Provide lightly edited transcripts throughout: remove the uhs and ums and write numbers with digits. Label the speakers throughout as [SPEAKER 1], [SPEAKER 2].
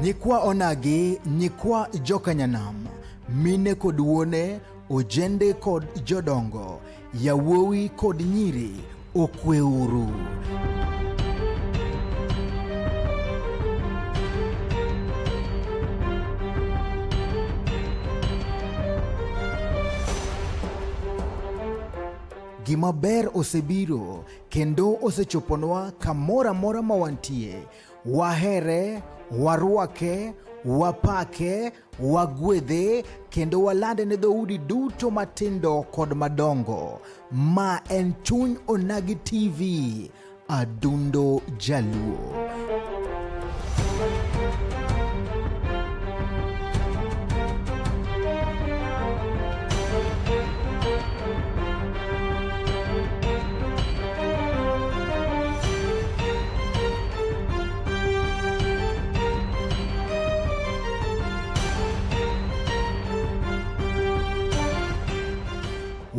[SPEAKER 1] Nyikwa Onagi, nyikwa Jokanyanam, mine kod wuone, ojende kod jodongo, yawuowi kod nyiri, okweuru. Gima ber osebiro kendo osechoponwa kamora mora mawantie. Wahere, warwake, wapake, wagwedhe kendo walande ne dhoudi duto matindo kod madongo. Ma en Chuny Onagi TV, Adundo Jaluo.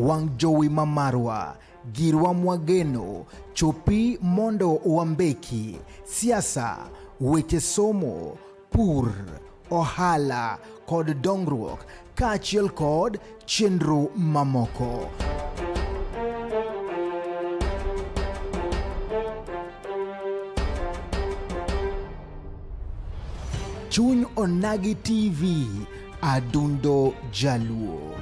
[SPEAKER 1] Wang jowi mamarwa, girwa mwageno, chopi mondo wambeki, siasa, weche somo, pur, ohala, kod dongruok, kaachiel kod chenro mamoko. Chuny Onagi TV, Adundo Jaluo.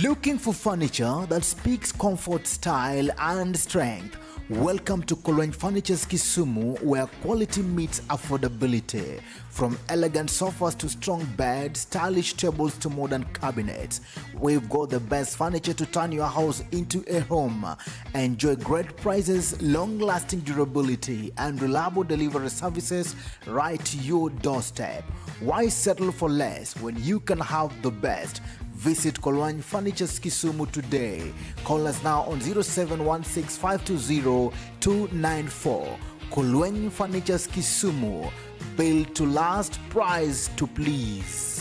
[SPEAKER 1] Looking for furniture that speaks comfort, style, and strength? Welcome to Kolweny Furniture's Kisumu, where quality meets affordability. From elegant sofas to strong beds, stylish tables to modern cabinets, we've got the best furniture to turn your house into a home. Enjoy great prices, long-lasting durability, and reliable delivery services right to your doorstep. Why settle for less when you can have the best? Visit Kolweny Furniture's Kisumu today. Call us now on 0716 520 294. Kolweny Furniture's Kisumu. Built to last, price to please.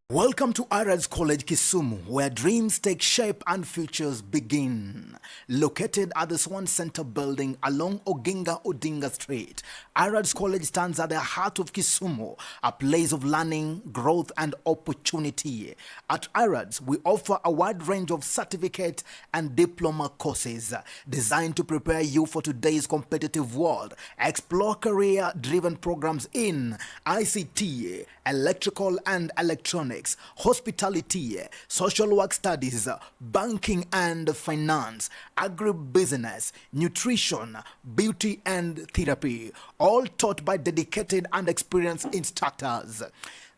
[SPEAKER 1] Welcome to IRADS College Kisumu, where dreams take shape and futures begin. Located at the Swan Center building along Oginga Odinga Street, IRADS College stands at the heart of Kisumu, a place of learning, growth, and opportunity. At IRADS, we offer a wide range of certificate and diploma courses designed to prepare you for today's competitive world. Explore career-driven programs in ICT, electrical and electronics, hospitality, social work studies, banking and finance, agribusiness, nutrition, beauty and therapy, all taught by dedicated and experienced instructors.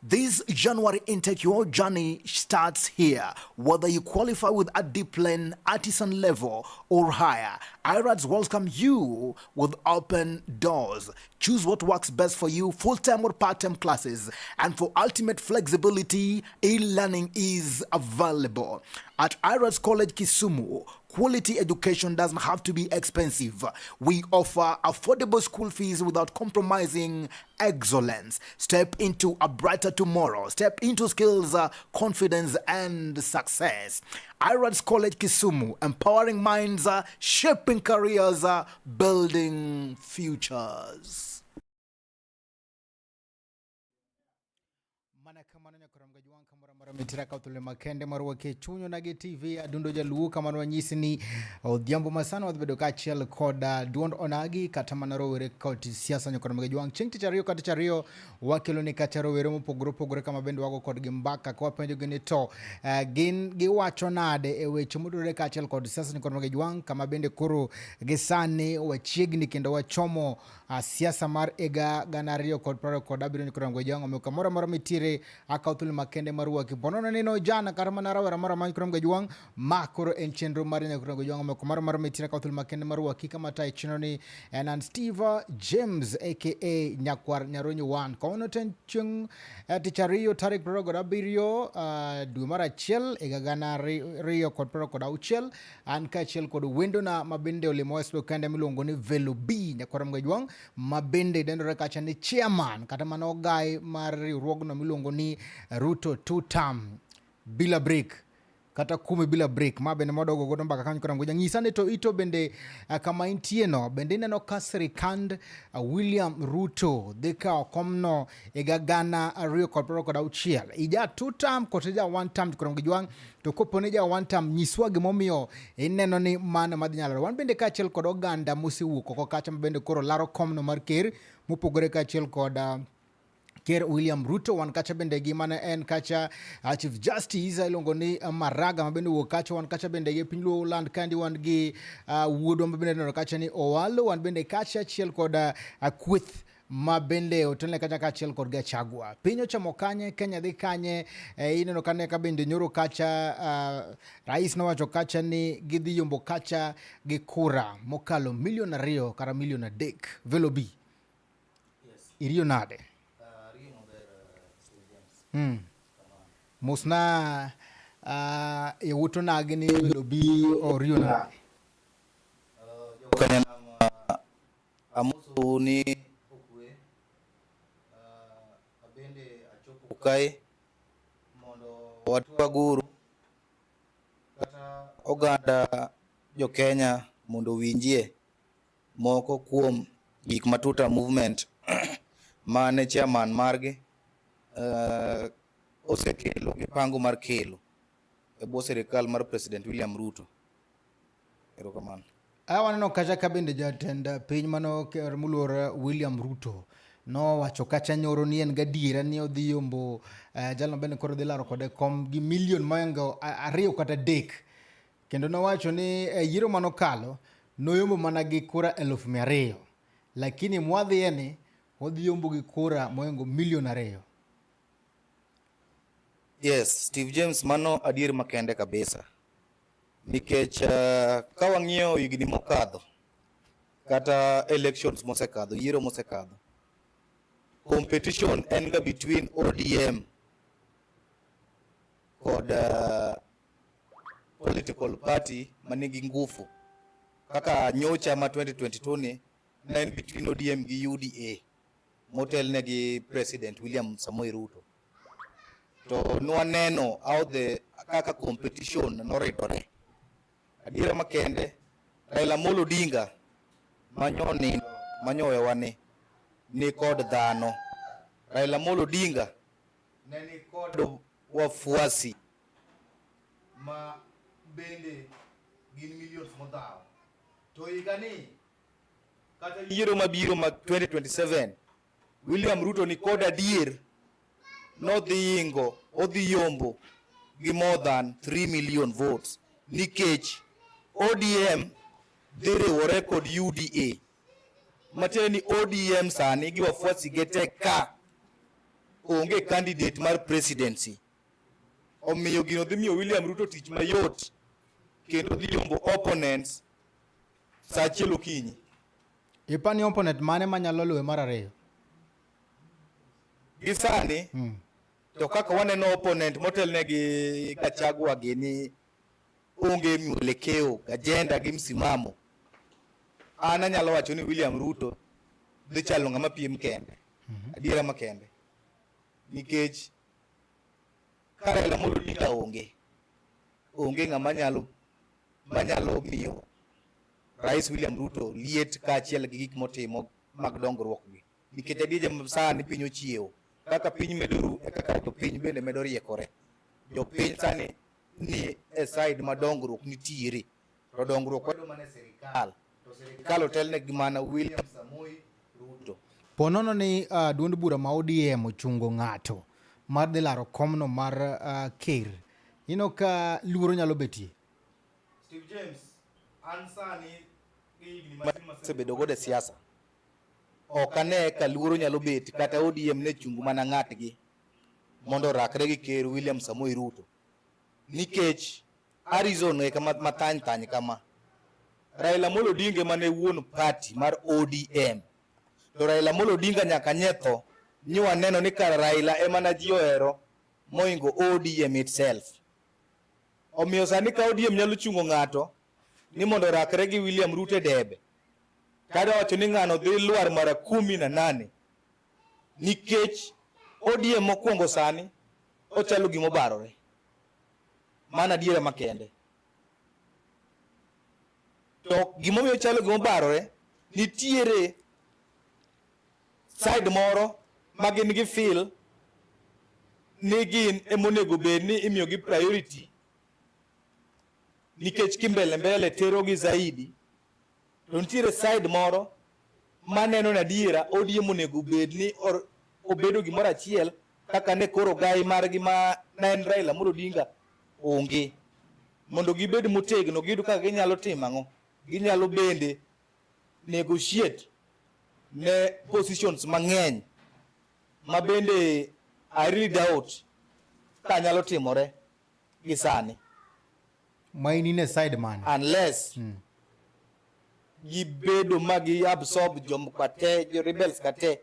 [SPEAKER 1] This January intake, your journey starts here. Whether you qualify with a diploma, artisan level, or higher, IRADS welcome you with open doors. Choose what works best for you, full-time or part-time classes. And for ultimate flexibility, e-learning is available. At IRADS College Kisumu, quality education doesn't have to be expensive. We offer affordable school fees without compromising excellence. Step into a brighter tomorrow. Step into skills, confidence, and success. IRADS College Kisumu, empowering minds, shaping careers, building futures. Mitiraka utule makende marwa ke Chuny Onagi TV Adundo Jaluo kamano nyisi ni odhiambo masano wadbedo kachiel koda Duond Onagi kata mana Rowere kod Siasa nyokoro magajwang ching tichario kata chario wakelo ni kata Rowere mopogore kama bendo wago kod gimbaka kwa penjo gini to gin giwacho nade weche modore kachiel kod Siasa nyokoro magajwang kama bende koro gisani wachiegni kendo wachomo siasa mar ega ganario kod praro kod abiro nyokoro magajwang omiyo mora mitire aka utule makende marwa bonono nino jana karamana Rowere mara manyi kuram gajuang makoro en chenro mari nya kuram gajuang mako mara mitira kautul makende maru hakika matai chinoni and Steve James aka Nyakwar Nyaronyi 1 kono ten chung tichario tarik progo rabirio du mara chel egagana rio kod progo dauchel an ka chel kod wendo na mabende ole moeslo kande milongo ni Velo B Nyakwar gajuang mabende dendo rekacha ni chairman kata mano guy mari rogno milongo ni Ruto 2 term bila break kata 10 bila break ma bende modogo godo mbaka kanyo kora ngoja nyisane to ito bende kama intie no bende ineno ka sirikand William Ruto dhi kawo komno e gana 2026 ija 2 term kata ija 1 term kora ngijwang to kopone ija 1 term nyiswa gimomiyo ineno ni mano madhi nyalore. Wan bende kaachiel kod oganda mosewuok oko kacha bende koro laro komno mar ker mopogore kaachiel kod Ker William Ruto. Wan kacha bende gi mane en kacha Chief Justice iluongo ni Maraga ma bende wuok kacha. Wan kacha bende gi piny Luo land kandi wan gi wuodwa ma bende neno kacha ni Owalo. Wan bende kacha achiel kod Kweth ma bende otelne kacha kachiel kod Gachagua. Piny ochamo kanye, Kenya dhi kanye, ineno kane ka bende nyoro kacha rais nowacho kacha ni gidhi yombo kacha gi kura mokalo 2 million kara 3 million. Velo B.
[SPEAKER 2] Yes.
[SPEAKER 1] Iriyo nade? Musna Duond Onagi ni Velo B oriyo nade?
[SPEAKER 2] Kanya nama amusu ni okwe abende achopo kae mondo watwa guru kata oganda jo Kenya mondo winjie moko kuom gik matuta movement mane chairman margi osekelo gipango mar kelo e bwo sirikal mar President William Ruto. Erokamano.
[SPEAKER 1] Waneno kacha ka bende jatend piny mano ker muluor William Ruto no wacho kacha nyoro ni en gadiera ni odhi yombo jalno bende koro dhi laro kode kom gi million moingo 2 kata 3 kendo nowacho ni yiero manokalo noyombo mana gi kura 200,000 lakini mwadhi ni odhi yombo gi kura moingo 2,000,000.
[SPEAKER 2] Yes, Steve James mano adier makende kabisa. Nikech ka wang'iyo higni mokadho kata elections mosekadho, yiero mosekadho, competition en ga between ODM kod political party manigi ngufu kaka nyocha ma 2022 ni en between ODM gi UDA motelne gi President William Samoei Ruto. To nwaneno how the kaka competition noridore. Adiera makende Raila Amolo Odinga manyoyo wani ni kod dhano. Raila Amolo Odinga ne ni kod wafuasi ma bende gin millions modhaw. To higani kata yiero mabiro ma 2027 William Ruto ni kod adier odhi yombo gi more than 3 million votes nikech ODM dhi riwore kod UDA matiende ni ODM sani gi wafuasi gete ka onge candidate mar presidency. Omiyo gino dhi miyo William Ruto tich mayot kendo dhi yombo opponents sa achiel okinyi.
[SPEAKER 1] Ipani opponent mane manyalo luwe mar 2?
[SPEAKER 2] Gi sani to kaka waneno opponent motelne gi Gachagua gini onge mwelekeo, agenda gi msimamo. Ana nyalo wacho ni William Ruto dhi chalo ng'ama piem kende. Adiera makende. Nikech Raila Amolo Odinga onge ng'ama nyalo miyo Rais William Ruto liet kaachiel gi gik motimo mag dongruok gi. Nikech adiera sani piny ochiewo. Kaka piny medo kaka to piny bende medo riekore. Jo piny sani ni e side ma dongruok nitiere. To dongruok wado mana sirikal. To sirikal otelne gi mana William Samoei Ruto.
[SPEAKER 1] Ponono ni duond bura ma ODM ochungo ng'ato mar dhi laro komno mar ker. Ino ka luoro nyalo betie.
[SPEAKER 2] Steve James, ansani higni masebedo godo e siasa. Ok ane ka luoro nyalo bet kata ODM ne chungu mana ng'atgi mondo rakre gi ker William Samoei Ruto. Nikech Arizona e kama matany kama Raila Amolo Odinga mane wuon party mar ODM. To Raila Amolo Odinga nyaka nyetho ni waneno ni kar Raila ema na ji ohero moingo ODM itself. Omiyo sani ka ODM nyalo chungo ng'ato ni mondo rakre gi William Ruto debe. Kada wacho ni ng'ano dhi lwar mara 18 nikech ODM mokwongo sani ochalo gimo barore. mana diere makende. To gimomiyo chalo gimobarore, nitiere side moro magin gi feel ni gin emonego bed ni imiyo gi priority nikech kimbele tero gi zaidi. To nitiere side moro maneno na diera ODM onego bed ni obedo gimoro achiel kaka ne koro gai margi ma en Raila Amolo Odinga onge. Mondo gibed motegno giyud kaka ginyalo timo ang'o. Ginyalo bende negotiate ne positions mang'eny ma bende I really doubt ka nyalo timore gi sani.
[SPEAKER 1] Maini ne side man.
[SPEAKER 2] Unless gibedo magi absorb jomkate, jo rebels kate,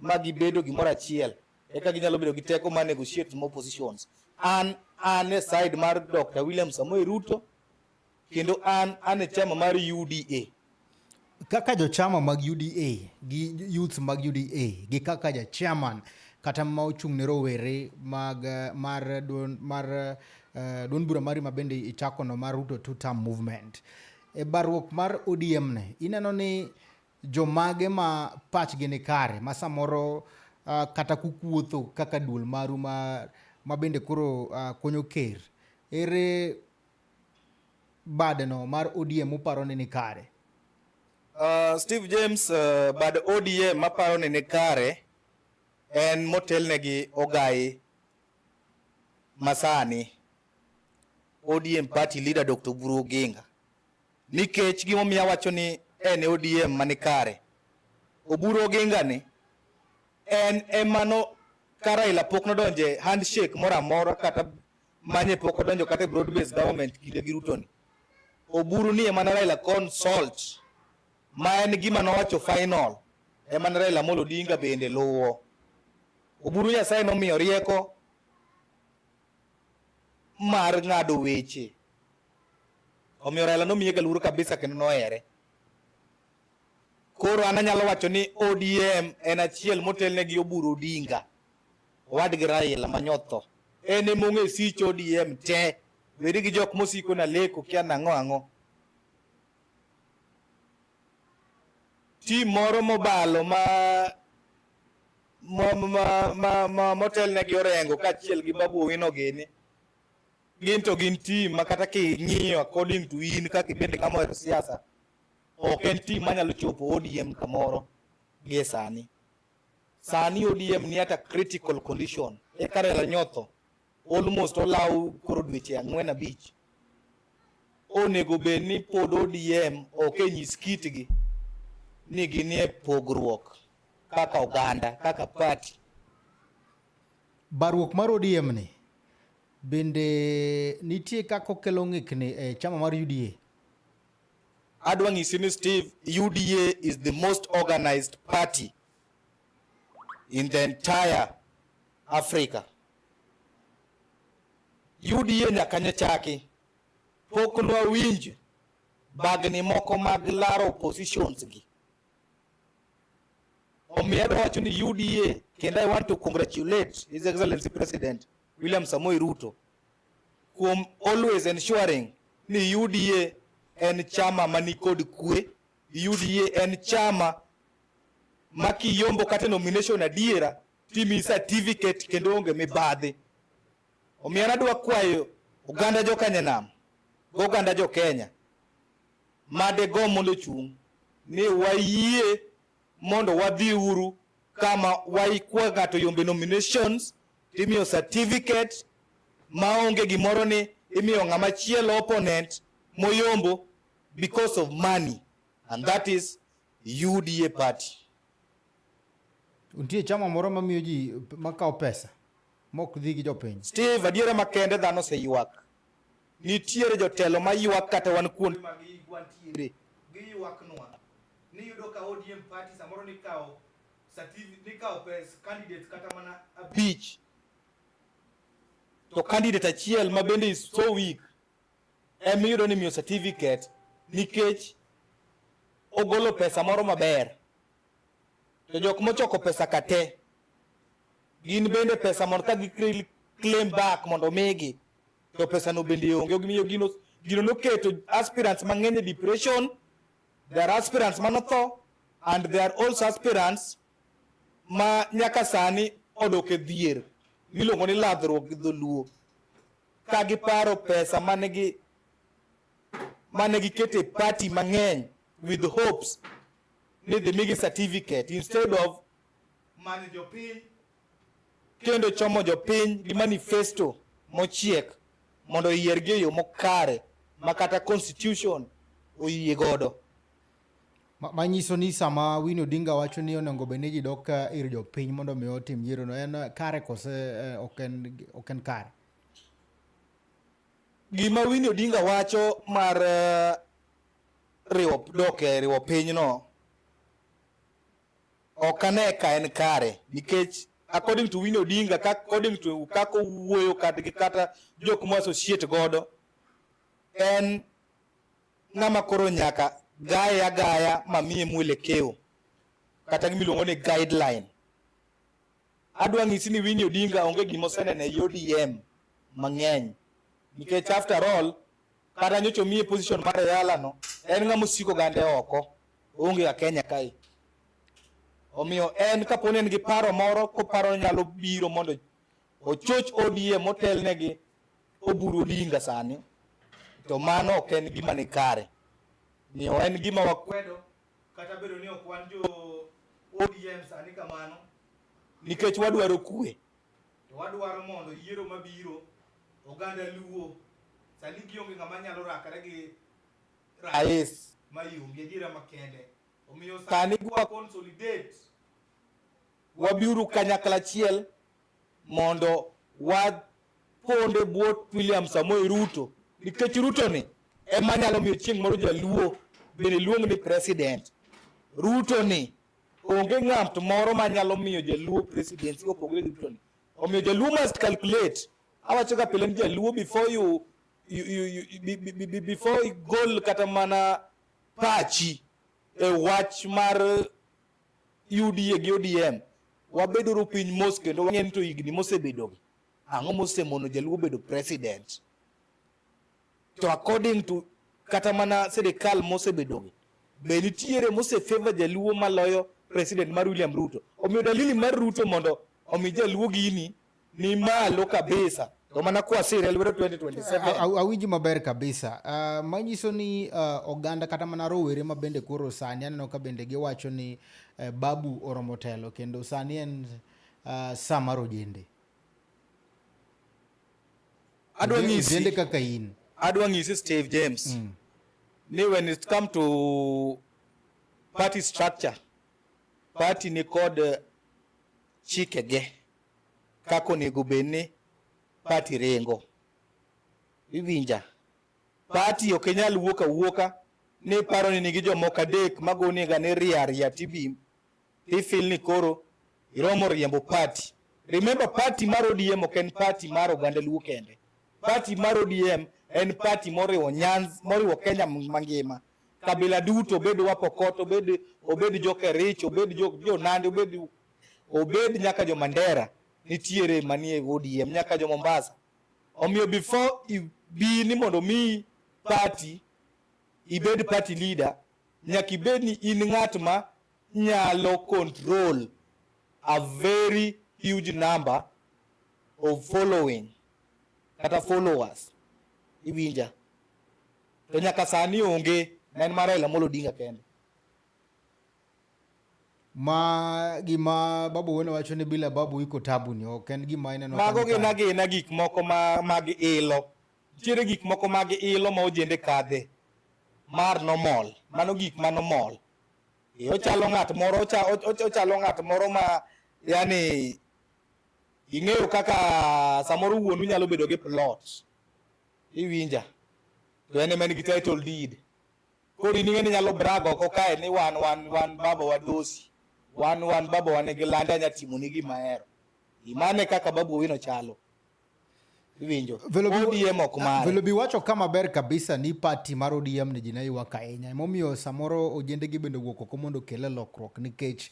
[SPEAKER 2] magi bedo gimoro achiel. Eka ginyalo bedo gi teko ma negotiate more positions. An e side mar Dr. William Samoei Ruto, kendo an e chama mar UDA.
[SPEAKER 1] Kaka jo chama mag UDA, gi youth mag UDA, gi kaka ja chairman, kata ma ochung' ne rowere mar duond bura mari mabende ichakono mar Ruto two-term movement. E barruok mar ODM ne, ineno ni jomage ma pachgi ni kare, ma samoro kata kukuotho kaka duol maru ma bende koro konyo ker. Ere badeno mar ODM uparo ni kare?
[SPEAKER 2] Steve James, bad ODM maparo ni kare en motelnegi ogai masani ODM party leader Dr. Buru Oginga. Nikech gimomiyo awacho ni en ODM mani kare. Oburu Oginga ni en emano ka Raila pok nodonje handshake moro amora kata manye pok odonjo kata broad based government kinde gi Ruto ni. Oburu ni emana Raila consult ma en gima nowacho final emana Raila Amolo Odinga bende luwo. Oburu Nyasaye nomiyo rieko mar ng'ado weche. Omiyo Raila nomiye galuru kabisa kendo nohere. Koro an anyalo wacho ni ODM en achiel motelne gi Oburu Odinga. Owadgi Raila manyotho. En emong'e sich ODM te. Weri gi jok mosiko na leko kia nang'o. Team moro mobalo motelne gi Orengo kachiel gi Babu Owino gini. Gin team makata king'iyo according to in kaka bende kama siasa. Ok en team manyalo chopo ODM kamoro gi sani. Sani ODM ni ata critical condition. E Raila nyotho almost olaw koro dweche 4-5. Onego bed ni pod ODM ok nyis kitgi ni ginie pogruok kaka oganda, kaka party.
[SPEAKER 1] Barruok mar ODM ni bende nitie kako kelo ng'ikni e chama mar UDA.
[SPEAKER 2] Adwa ng'isi ni Steve, UDA is the most organized party in the entire Africa. UDA nyaka nyachaki pok nwawinj bagni moko mag laro positions gi. Omiyo adwa wacho ni UDA, kendo I want to congratulate His Excellency President William Samoei Ruto kuom always ensuring ni UDA en chama manikod kwe. UDA en chama makiyombo kata nomination adiera timi certificate kendo onge mibadhi. Omiyo adwa kwayo oganda jo Kanyanam, oganda jo Kenya made go mondo chung ni wayie mondo wadhi uru kama waikwa gato yombe nominations timiyo certificate maonge gimoro ni imiyo ng'ama chielo opponent moyombo because of money, and that is UDA party.
[SPEAKER 1] Untie chama moro mamiyo ji makao pesa mok dhi gi jopiny.
[SPEAKER 2] Steve, adiera makende dhano se ywak. Nitiere jotelo ma ywak kata wan kuonde mag igwantiere gi ywak nwa ni yudo ka ODM party samoro ni kao certificate, ni kao pes candidates kata mana abich. To candidate achiel ma bende is so weak yudo ni miyo certificate nikech ogolo pesa moro maber. To jok mochoko pesa kate gin bende pesa mondo ka gi claim back mondo migi to pesa no bende onge gimiyo gino noketo aspirants mang'eny depression. There are aspirants manotho, and there are also aspirants ma nyaka sani odok e dhier miluongo ni ladhruok gi dholuo ka giparo pesa mane gikete party mang'eny with hopes ni dhi migi certificate instead of manyo jopiny kendo chomo jopiny gi manifesto mochiek mondo oyiergi e yo mokare ma kata constitution oyie godo.
[SPEAKER 1] Manyiso ni sama Winnie Odinga wacho ni onego bed ni ji dok ir jopiny mondo mi otim yiero no, en kare kose ok en kare?
[SPEAKER 2] Gima Winnie Odinga wacho mar riwo piny no ok ane ka en kare, nikech according to Winnie Odinga, according to kako wuoyo kata jok mo associate godo, en ng'ama koro nyaka gaya mamiye mwelekeo kata gimiluongo ni guideline. Adwa ng'isi ni Winnie Odinga onge gimo senene ODM mang'eny, nikech after all kata nyocho miye position mar yala no en ng'ama osiko gande oko, onge ga Kenya kae. Omiyo en kaponi en gi paro moro koparo nyalo biro mondo ochoch ODM otelnegi oburu Odinga sani, to mano ok en gima ni kare. Niyo en gima wakwedo kata bedo ni ok wan jo ODM sani kamano, nikech wadwaro kwe, to wadwaro mondo yiero mabiro oganda luo sani gionge ng'ama nyalo rakare gi rais mayungi jira makende. Omiyo sani gwa consolidate, wabiuru kanyakla achiel mondo waponde bwo William Samoei Ruto, nikech Ruto ni ema nyalo miyo chieng' moro jaluo bende luong ni president. Ruto ni onge ng'ato moro manyalo miyo jaluo presidency opogore gi Ruto ni. Omiyo jaluo must calculate. Awacho ga pile ni jaluo before you gol kata mana pachi e wach mar UDA gi ODM, wabedo piny mos kendo wang'eni to higni mosebedogi ang'o mosemono jaluo bedo president. To according to kata mana serikal mosebedogi be nitiere mosefavor jaluo maloyo president mar William Ruto. Omiyo dalili mar Ruto mondo omi jaluo gini ni malo kabisa, to mana kwa sire lwero 2027
[SPEAKER 1] awinji maber kabisa. Manyiso ni oganda kata mana rowere ma bende koro sani aneno ka bende giwacho ni babu oromo telo kendo sani en sama rojende.
[SPEAKER 2] Adwa ng'isi Steve James ni when it come to party structure, party ni kod chikege kako nego bene party rengo. Iwinja party ok nyal wuoka ni paro ni nigi jomoko adek magoni ga ne riaria tibim ifil ni koro iromo riembo party. Remember, party mar ODM ok en party mar oganda luo kende. Party mar ODM en party moriwo Nyanza, moriwo Kenya mangima, kabila duto, obed Wapokot, obed jo Kericho, obed jo Nandi, obed nyaka jo Mandera nitiere manie ODM, nyaka jo Mombasa. Omiyo before ibi ni mondo mi party ibed party leader, nyaka ibed ni in ng'at ma nyalo control a very huge number of following kata followers. Iwinja to nyaka sani onge na en Raila Amolo Odinga kende.
[SPEAKER 1] Ma gima babu wena wacho ni bila babu iko tabu ni ok en gima ineno
[SPEAKER 2] mago gina gik moko mag ilo. Tiere gik moko mag ilo ma ojende kadhe mar normal, mano gik ma normal. Ochalo ng'at moro ma yani ing'eyo kaka samoro wuonu nyalo bedo gi plot. Iwinja to en men gi title deed, koro ing'eni nyalo brag oko kae ni wan baba wadosi, wan baba wane gi landa nya timo ni gima hero. Imane kaka babu wino chalo. Iwinjo ODM ok mare.
[SPEAKER 1] Velo biwacho kama ber kabisa ni party mar ODM ni jinaiwa Kenya. Momiyo samoro ojende gi bende wuok oko mondo kele lokruok, nikech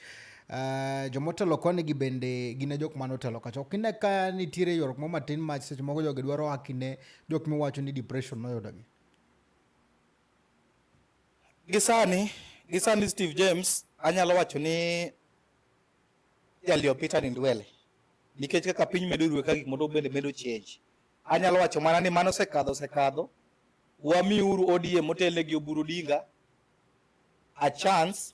[SPEAKER 1] jomotelo koni gi bende gine jok manotelo kacha. Kine ka nitiere york mo matin mach seche moko jogi dwaro hakine jok miwacho ni depression noyudogi.
[SPEAKER 2] Gisani Steve James anyalo wacho ni jalio Peter Ndwele nikech kaka piny medo ruwe ka gik mondo bende medo change. Anyalo wacho mana ni mano sekadho wamiuru ODM motele gi Oburu Odinga a chance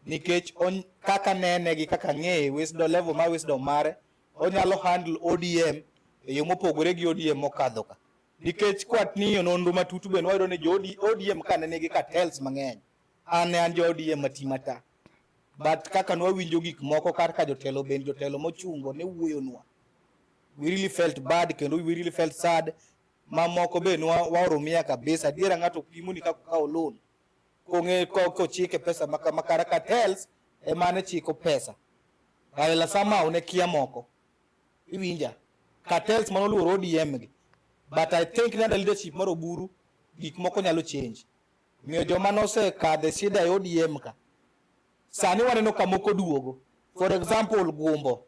[SPEAKER 2] nikech kaka nene gi kaka ng'eye wisdom level ma wisdom mare onyalo handle ODM e yo mopogore gi ODM mokadho ka nikech kwat niyo nonro matutu ben wayudo ni jo ODM ka nene gi cartels mang'eny an jo ODM matimata but kaka nwawinjo gik moko kaka jotelo mochungo ne wuoyonwa we really felt bad kendo we really felt sad mamoko be waoromia kabisa diera ng'ato kimuni kaka loan kong'e ko chike pesa makara cartels emane chiko pesa alela sama une kia moko iwinja cartels manoluoro ODM gi but I think na leadership mar Oburu gik moko nyalo change miyo joma nose kadhe shida e ODM ka sani waneno ka moko duogo for example Gumbo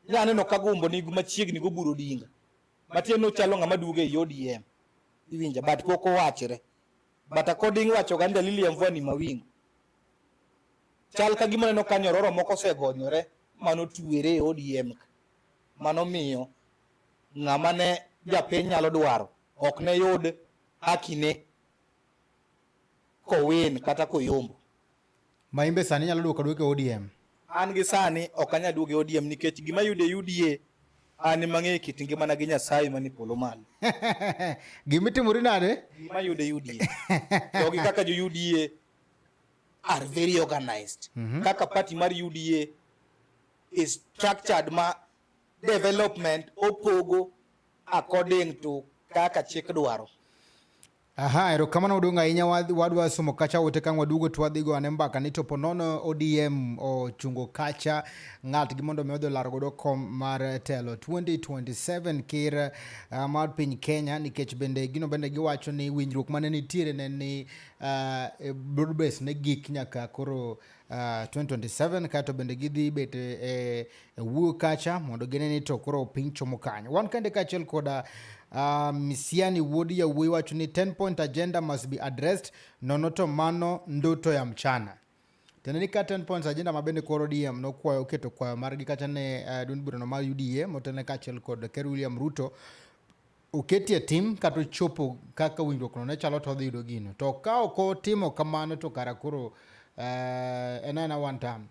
[SPEAKER 2] nyaneno ka Gumbo ni machiegni go Oburu Odinga matieno chalo ng'ama duogo e ODM iwinja but poko wachre but according wacho ga dalili ya mvua ni mawingu chal ka gima neno ka nyororo moko osegonyore mano tuere e ODM mano miyo ng'ama ne japiny nyalo dwaro ok ne yud hakine kowin kata koyombo.
[SPEAKER 1] Maimbe sani nyalo duoke ODM.
[SPEAKER 2] An gi sani ok anya duoge ODM nikech gima yude UDA an mang'e kit ngimana gi Nyasaye mani polo malo.
[SPEAKER 1] Gimitimori nade?
[SPEAKER 2] Gima yude UDA. To gi kaka jo UDA are very organized. Kaka party mar UDA is structured ma development opogo according to kaka chik dwaro.
[SPEAKER 1] Aha, erokamano udunga inya wadwa somo kacha wote kang wadugo twadhigo anembaka ni topo nono ODM o chungo kacha ng'at gi mondo meodho largodo kom mar telo 2027 kir mar piny Kenya nikech bende gino bende giwacho ni winjruok mane nitiere ne ni broadbase ne gik nyaka koro 2027 kato bende gidhi bete wuo kacha mondo gine ni to koro piny chomo kanyo. Wan kende kachiel koda Misiani Wodi ya wuoi wacho ni 10-point agenda must be addressed nonoto mano ndoto ya mchana. Teneni ka 10 points agenda mabende koro DM no kwayo keto kwayo margi kacha ne Duond Burano mar UDA motene kachiel kod Ker William Ruto oketie tim kato chopo kaka winjruok no ne chalo to dhi yudo gino. To ka ok timo kamano to kara koro enana one time.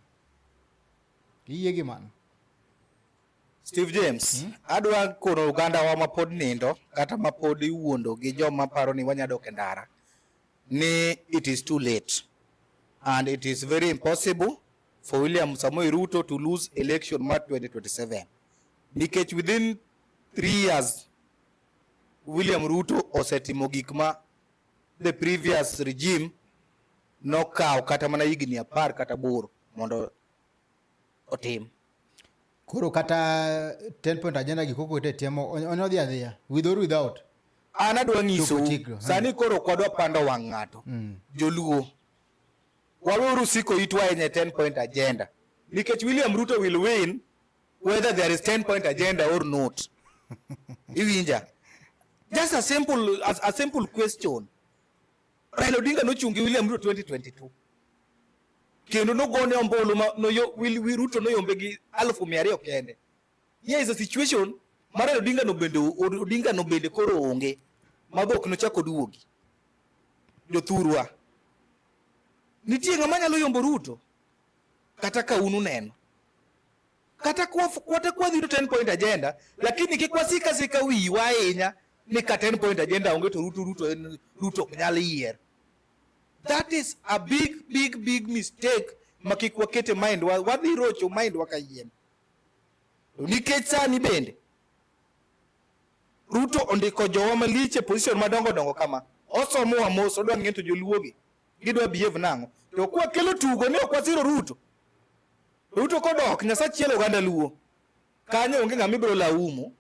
[SPEAKER 1] Iye gimano.
[SPEAKER 2] Steve James, adwa kono Uganda wa mapod nindo kata mapod iwuondo gi joma paro ni wanyadok e ndara ni it is too late and it is very impossible for William Samoei Ruto to lose election March 2027 nikech within 3 years William Ruto osetimo gik ma the previous regime nokawo kata mana higni 10 kata 8 mondo otim.
[SPEAKER 1] Koro kata 10-point agenda gikoko te temo onodhi adhiya with or without.
[SPEAKER 2] Ana dwa nyiso sani koro kwadwa pando wang' ng'ato Joluo waweuru siko itwa enye 10-point agenda nikech William Ruto will win whether there is 10-point agenda or not. Iwinja just a simple question. Raila Odinga nochungi William Ruto 2022 kendo nogone ombolo Ruto noyombe gi 200,000 kende. Here is a situation mara Odinga no bende koro onge mabok no chako duogi jothurwa nitie ng'ama nyalo yombo Ruto kata ka unu neno kata kwa dhiro 10-point agenda lakini kikwasika sika wiwa ahinya ni ka 10-point agenda onge to Ruto ok nyal yier. That is a big mistake makikwakete mind wadhi rocho mind wakayien nikech sani bende Ruto ondiko jowa maliche position madongo kama osomo wa mos odwa ng'ento joluogi gidwa behave nango to kwa kelo tugo ne okwasiro Ruto kodok nyasa chielo Uganda luo kanyo onge ng'ama ibiro laumo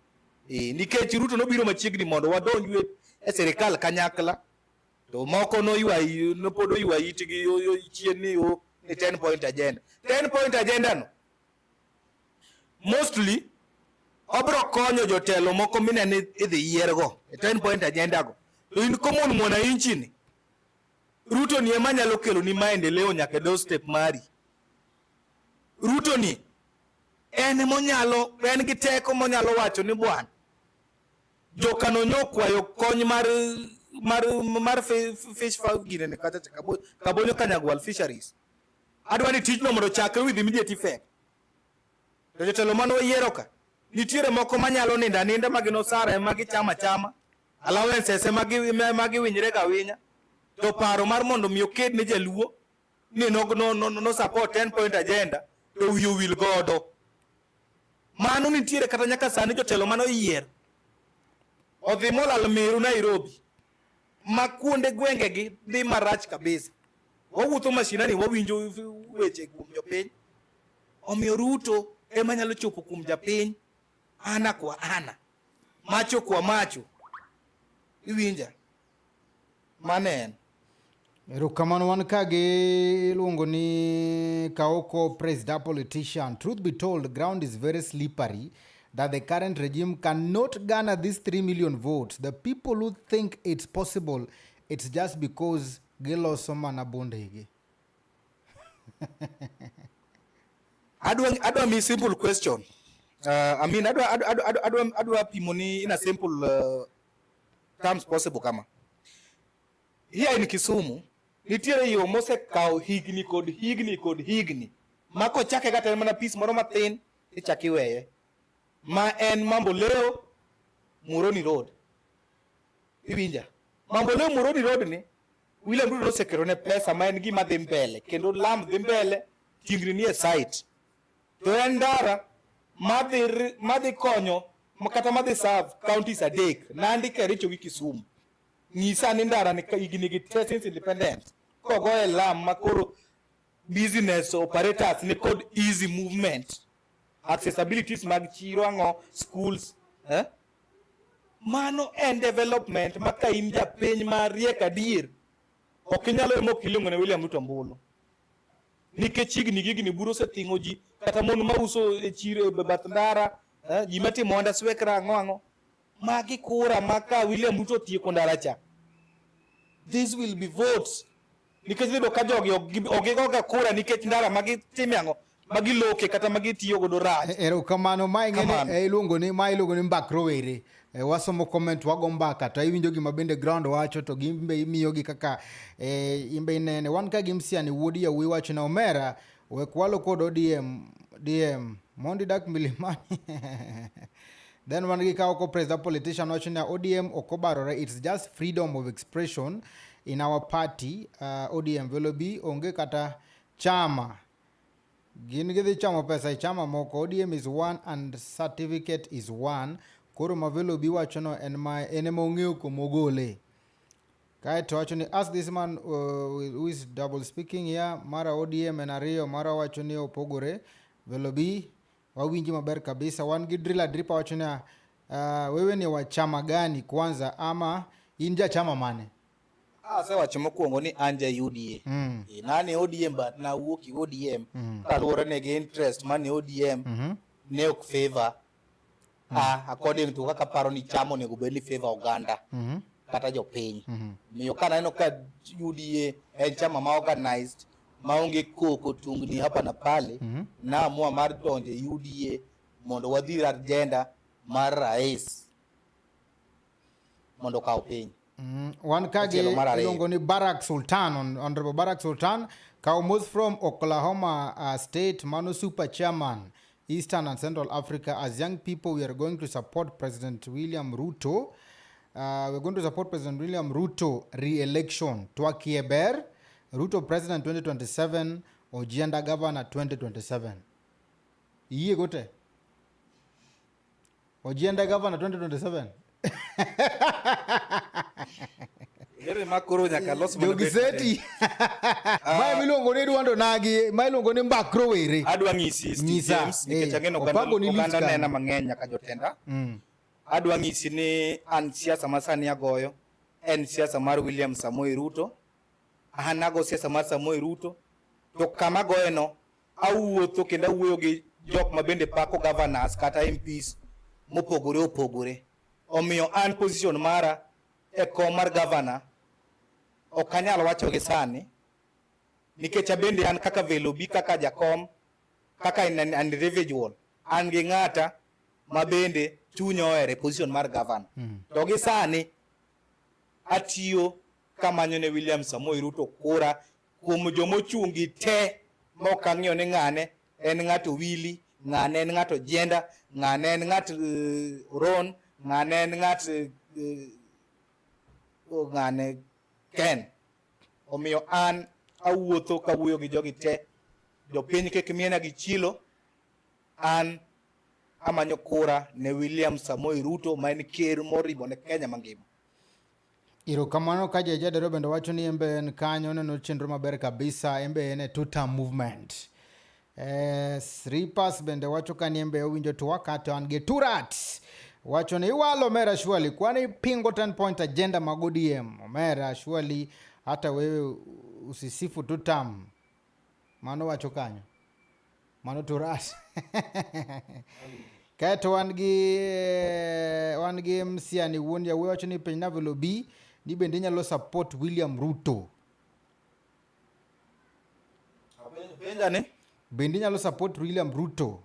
[SPEAKER 2] nikech Ruto nobiro machiegni mondo wadonjwe e serikal kanyakla to moko no pod oywa itgi chien ni 10 point agenda. 10 point agenda no mostly obro konyo jotelo moko minene idhi yiergo 10 point agenda go. To in common mwananchi ni Ruto ni ema nyalo kelo ni maendeleo nyaka doorstep mari. Ruto ni en gi teko monyalo wacho ni bwana jokano nyokwayo kony mar fish gine ne kata kabonyo kanyagwal fisheries. Adwa ni tijno mondo chakre with immediate effect. To jotelo mano yiero ka nitiere moko manyalo ninda magino sara magi chama allowances magi winyre ga winya. To paro mar mondo mi oked ne jaluo ni no support 10 point agenda to you will godo. Mano nitiere kata nyaka sani jotelo mano yier odhi molal miru Nairobi makuonde gwenge gi dhi marach kabisa. Wawuotho mashinani wawinjo weche kuom jopiny. Omiyo Ruto ema nyalo chopo kuom japiny ana kwa ana, macho kwa macho. Iwinja manen
[SPEAKER 1] Erokamano wan kage luongo ni Kaoko Presida politician. Truth be told, the ground is very slippery that the current regime cannot garner these 3 million votes. The people who think it's possible, it's just because giloso mana bondege.
[SPEAKER 2] Adwa mi simple question. I mean adwa pimoni in a simple terms possible kama. Here in Kisumu nitiere yo mose kao higni kod higni mako chake kata mana piece moro matin ichaki weye ma en mambo leo Muroni Road. Iwinja mambo leo Muroni Road ni William Ruto sekero ne pesa ma en gima dhi mbele kendo lam dhi mbele tingri ni e site to en ndara madhi konyo makata madhi serve counties adek Nandi, Kericho gi Kisumu. Nyisa ni ndara ni higni gi since independent kogo e lam makoro business operators ni kod easy movement accessibilities mag chiro ango schools mano en development maka in japiny mariek adier ok inyalo emo kilungo ne William Ruto Mbulu nikech higni gigni buro seting'o ji kata mon mauso e chiro bath ndara ji matimo onda swekra ango magi kura maka William Ruto tieko ndara cha. This will be votes nikech nido ka jogi ogigoga kura nikech ndara magi time ango magi loke kata magi tiyo godo rach.
[SPEAKER 1] Erokamano ma ing'eni iluongo ni mbak Rowere. Wasomo comment wago mbaka to iwinjo gima bende ground wacho to gimbe imiyogi kaka imbe inene wan ka gimsiani wuodi ya wacho na Omera we kwalo kod ODM mondi dak milimani. Then one gi Kaoko Presida politician wacho na ODM okobarore, it's just freedom of expression in our party. ODM Velo bi onge kata chama gin gidhi chamo pesa chama moko. ODM is one and certificate is one. Koro Mavelo bi wacho no en ema ong'eyo komogole. Kaeto wacho ni ask this man who is double speaking here, mara ODM en ariyo, mara wacho ni opogore. Velo bi wawinji maber kabisa. Wan gi dripa wacho ni wewe ni wa chama gani kwanza ama inja chama mane?
[SPEAKER 2] Ase wacho mokwongo ni anja UDA. Nani ODM but na wuoki ODM kaluwore ne gi interest mani ODM ne ok favor according to kaka paro ni chamo nego bed ni favor oganda kata jopiny. Miyo kananeno ka UDA en chama ma organized maonge koko tungni hapa na pale naamua mar donje UDA mondo wadhir agenda mar rais mondo kaw piny.
[SPEAKER 1] One kage ilongo ni Barack Sultan, Honorable Barack Sultan, Kaumos from Oklahoma State, Mano Super Chairman, Eastern and Central Africa. As young people, we are going to support President William Ruto. We're going to support President William Ruto re-election. Twakieber, Ruto President 2027, Ojienda Governor 2027. Iye gote. Ojienda Governor 2027.
[SPEAKER 2] Ere makoro nyaka los
[SPEAKER 1] Jogiseti. Mai milongo ni Duond Onagi, mai milongo ni mbak Rowere.
[SPEAKER 2] Adwa ng'isi James nikech ang'eno oganda nena mang'eny nyaka jotenda. Adwa ng'isi ni an siasa masani agoyo en siasa mar William Samoei Ruto. An ago siasa mar Samoei Ruto to kama goeno awuotho kendo awuoyo gi jok ma bende pako governors kata MPs mopogore opogore. Omiyo an position mara e kom mar governor ok anyal wacho gi sani, nikech abende an kaka Velo bi kaka jakom, kaka an individual, an gi ng'ata ma bende chuny ohere position mar governor. To gi sani atiyo kamanyo ne William Samoei Ruto kura kuom jomochungi te mok ang'iyo ni ng'ane en ng'ato Willy, ng'ane en ng'ato Jenda, ng'ane en ng'at Ron, ng'ane en ng'at ng'ane Ken. Omiyo an awuotho kawuoyo gi jogi te, jopiny kik miena gi chilo, an amanyo kura ne William Samoei Ruto ma en ker moribo ne Kenya mangima.
[SPEAKER 1] Erokamano ka jadero bende wacho ni embe en kanyo neno chenro maber kabisa, embe en two-term movement. Sripas bende wacho ka ni embe owinjo to wakati an gi turat. Wacho ni iwalo Omera Shwali kwani pingo 10 point agenda mag ODM. Omera Shwali hata wewe usisifu two-term. Mano wacho kanyo. Mano turat. Kaeto wan gi msiani wuon ya wewe wacho ni piny na Velo B ni bende nyalo support William Ruto. Bende nyalo support William Ruto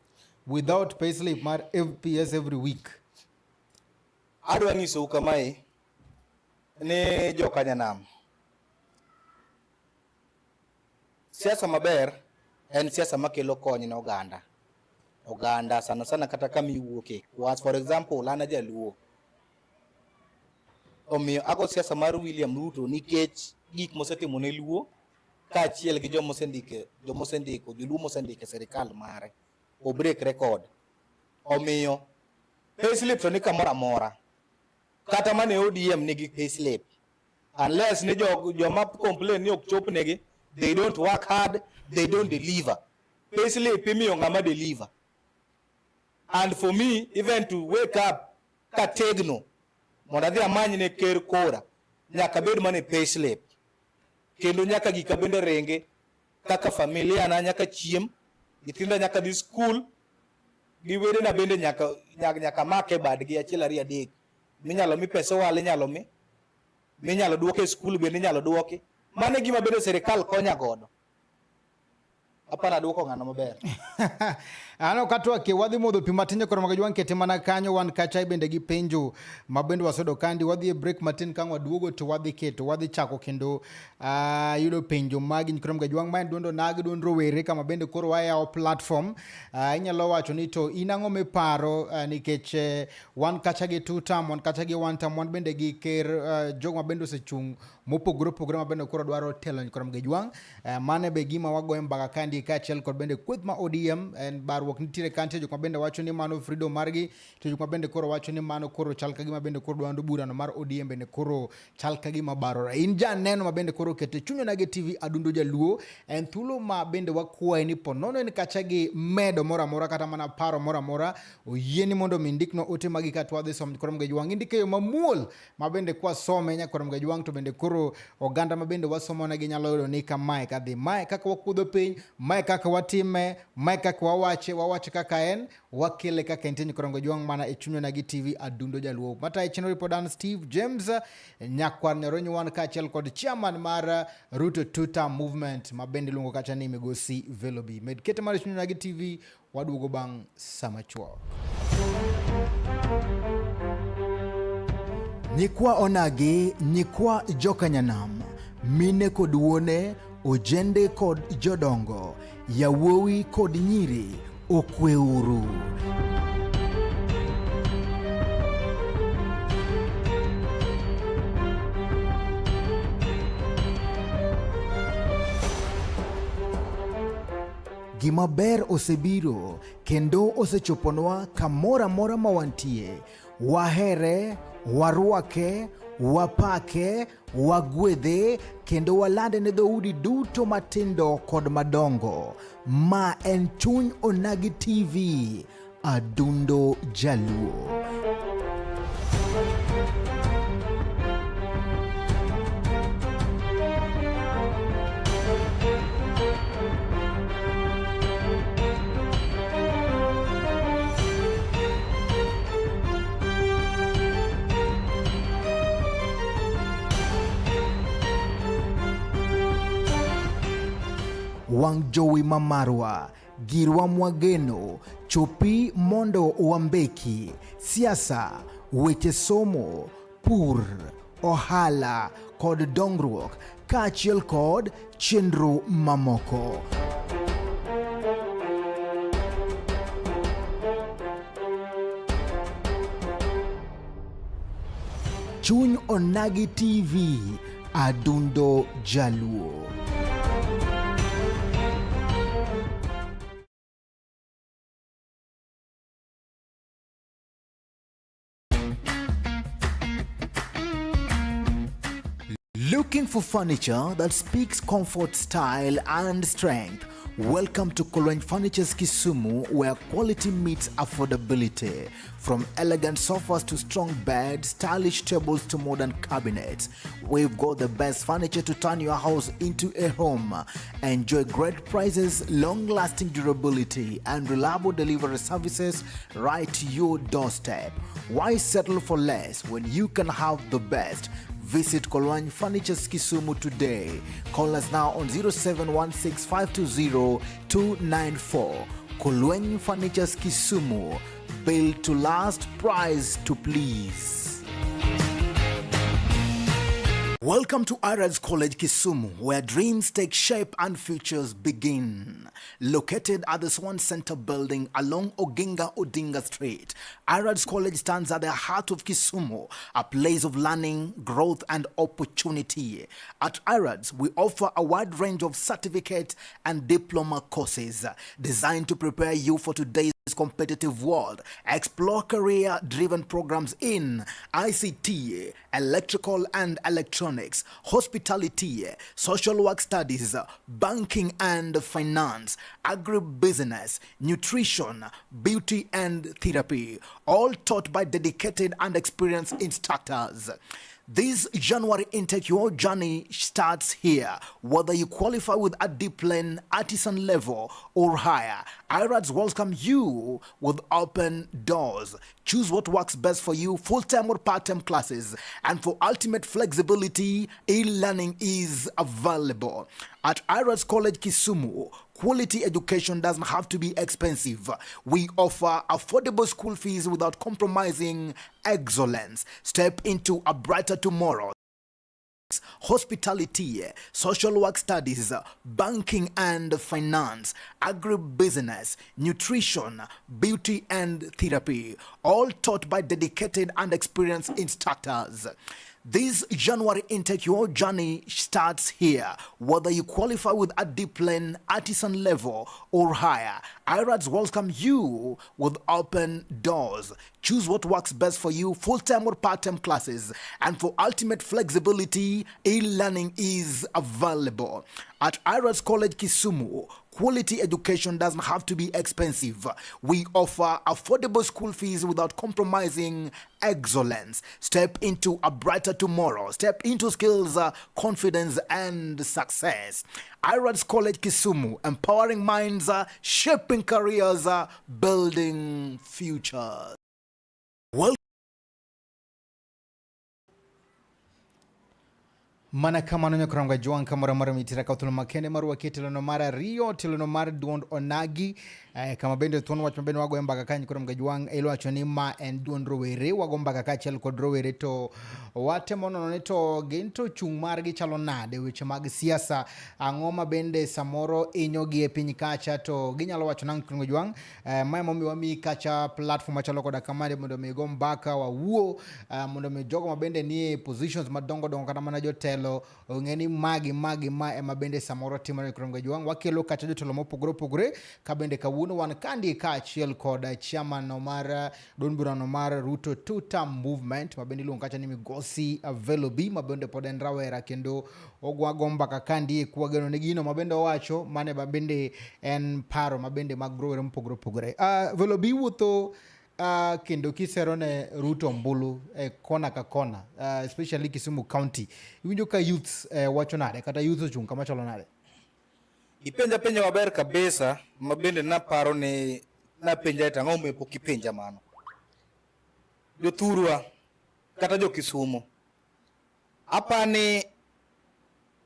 [SPEAKER 1] without payslip mar FPS every week.
[SPEAKER 2] Adwa nyiso kamae ne jokanyanam. Siasa maber en siasa makelo kony ne oganda. Oganda sana sana kata kama iwuoke. For example, Lana Jaluo. Omiyo ago siasa mar William Ruto nikech gik mosetimo ne Luo kaachiel gi jomosendiko Joluo mosendike serikal mare o break record. Omiyo payslip to ni kamoro amora kata mane ODM nigi payslip, unless ni joma complain ni ok chop negi, they don't work hard, they don't deliver. Payslip imiyo ng'ama deliver. And for me, even to wake up kategno mondo adhi amany ne ker kora, nyaka bed mane payslip, kendo nyaka gika bende renge kaka familia na nyaka chiem, nyithinda nyaka dhi school, gi wede na bende nyaka make badgi achiel ariyo adek. Minyalo mi pesa wale inyalo minyalo duoke school bende inyalo duoke. Mane gima bende serikal konya godo. Apana duoko ng'ano maber.
[SPEAKER 1] Ano katwa ke wadhi modho pi matin koro magajwan kete mana kanyo wan kacha bende gi penjo mabende wasodo kandi wadhi e break matin kang waduogo to wadhi keto wadhi chako kendo yudo penjo magi koro magajwan ma Duond Onagi Duond Rowere kama bende koro waya platform inyalo wacho ni to inang'o miparo nikech wan kacha gi two term, wan kacha gi one term, wan bende gi ker jogo ma bende osechung mopogore ma bende koro dwaro telo koro magajwan mane be gima wagoye mbaka kandi kaachiel kod bende kweth ma ODM en barruok nitiere kantie jok ma bende wacho ni mano freedom margi, to jok ma bende koro wacho ni mano koro chal ka gima bende koro dwando burano mar ODM bende koro chal ka gima barore. In janeno ma bende koro kete Chuny Onagi TV Adundo Jaluo en thuolo ma bende wakwaye ni ponono en kacha gi medo mora mora kata mana paro mora mora oyieni mondo mindikno ote magi katwa dhi som koro mgejwang indike yo mamuol ma bende kwa some nya koro mgejwang to bende koro oganda ma bende wasomo na gi nyalo yudo ni kamae kadhi mae kaka wakudho piny, mae kaka watime, mae kaka wawache kaka en wakele kaka entenye koro mgejwang mana e Chuny Onagi TV Adundo Jaluo. Mata e chino ripodan Steve James nyakwar neronyo wan kaachiel kod chairman mar Ruto two-term movement ma bende luongo kacha ni Migosi Velo B. Med kete mar Chuny Onagi TV waduogo bang' sama chuok. Nyikwa Onagi, nyikwa jokanyanam, mine kod wuone, ojende kod jodongo, yawuowi kod nyiri, okweuru. Gima ber osebiro kendo osechoponwa kamora mora mawantie. Wahere, warwake, wapake, wagwedhe kendo walande ne dhoudi duto matindo kod madongo. Ma en Chuny Onagi TV Adundo Jaluo. wang jowi mamarwa, girwa mwageno, chopi mondo wambeki, siasa, weche somo, pur, ohala, kod dongruok, kaachiel kod chenro mamoko. Chuny Onagi TV, Adundo Jaluo. Looking for furniture that speaks comfort, style, and strength? Welcome to Kolweny Furniture's Kisumu, where quality meets affordability. From elegant sofas to strong beds, stylish tables to modern cabinets, we've got the best furniture to turn your house into a home. Enjoy great prices, long-lasting durability, and reliable delivery services right to your doorstep. Why settle for less when you can have the best? Visit Kolweny Furniture's Kisumu today. Call us now on 0716-520-294. Kolweny Furniture's Kisumu. Built to last, price to please. Welcome to Arad's College Kisumu, where dreams take shape and futures begin. Located at the Swan Center building along Oginga Odinga Street, Arad's College stands at the heart of Kisumu, a place of learning, growth, and opportunity. At Arad's, we offer a wide range of certificate and diploma courses designed to prepare you for today's competitive world. Explore career-driven programs in ICT, electrical and electronics, hospitality, social work studies, banking and finance, agribusiness, nutrition, beauty and therapy, all taught by dedicated and experienced instructors. This January intake, your journey starts here. Whether you qualify with a diploma, artisan level, or higher, IRADS welcome you with open doors. Choose what works best for you, full-time or part-time classes. And for ultimate flexibility, e-learning is available. At IRADS College Kisumu, quality education doesn't have to be expensive. We offer affordable school fees without compromising excellence. Step into a brighter tomorrow. Hospitality, social work studies, banking and finance, agribusiness, nutrition, beauty and therapy, all taught by dedicated and experienced instructors. This January intake, your journey starts here. Whether you qualify with a diploma, artisan level, or higher, IRADS welcome you with open doors. Choose what works best for you, full-time or part-time classes. And for ultimate flexibility, e-learning is available. At IRADS College Kisumu, quality education doesn't have to be expensive. We offer affordable school fees without compromising excellence. Step into a brighter tomorrow. Step into skills, confidence, and success. IRADS College Kisumu, empowering minds, shaping careers, building futures. Mana kama nonyo kuranga juan kamara mara mitira kautulu makene maru wakitilo no mara Rio tilo no mara Duond Onagi kama bende tuonu wach mabende wago embaga kanyi kuranga juan ilo wachoni ma en Duond Rowere wago embaga kachel kod Rowere to wate mono neto gento chung margi chalo nade weche mag siasa angoma bende samoro inyogi e piny kacha to ginyalo wachonang kuranga juan maya momi wami kacha platform achalo koda kamade mondo migo mbaka wa uo mondo mijogo mabende ni positions madongo dongo kana mana jotel ngeni magi ma ema bende samoro timore krongo juang wakelo kacha jotelo mopogore kabende kawuono wan kandi ka achiel koda chairman no mar Donbura no mar Ruto two-term movement mabende luongo kacha ni migosi Velo mabende pod en rawera kendo ogwago mbaka kandi kwageno ne gino mabende owacho mane mabende en paro mabende mag Rowere mopogore Velo wuotho kendo kiserone Ruto mbulu kona ka kona especially Kisumu County iwinjo ka youths wacho nade kata youth ochung kama chalo nade
[SPEAKER 2] ipenja maber kabisa mabende naparo ni napenja tang'o mepo kipenja mano jothurwa kata jo Kisumu apani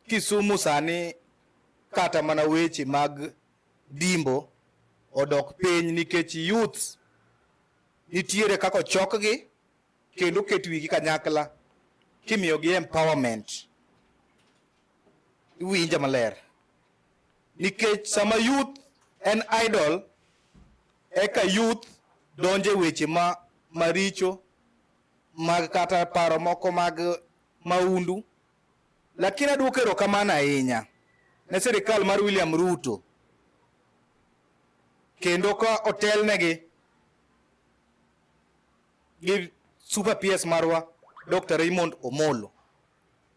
[SPEAKER 2] Kisumu sani kata mana weche mag dimbo odok piny nikech youth nitiere kako chokgi kendo ket wigi kanyakla kimiyogi empowerment. Iwinja maler nikech sama youth en idol eka youth donje weche maricho mag kata paro moko mag maundu. Lakini aduoko erokamano ahinya ne sirikal mar William Ruto kendo ka otelnegi gi super PS marwa Dr. Raymond Omolo.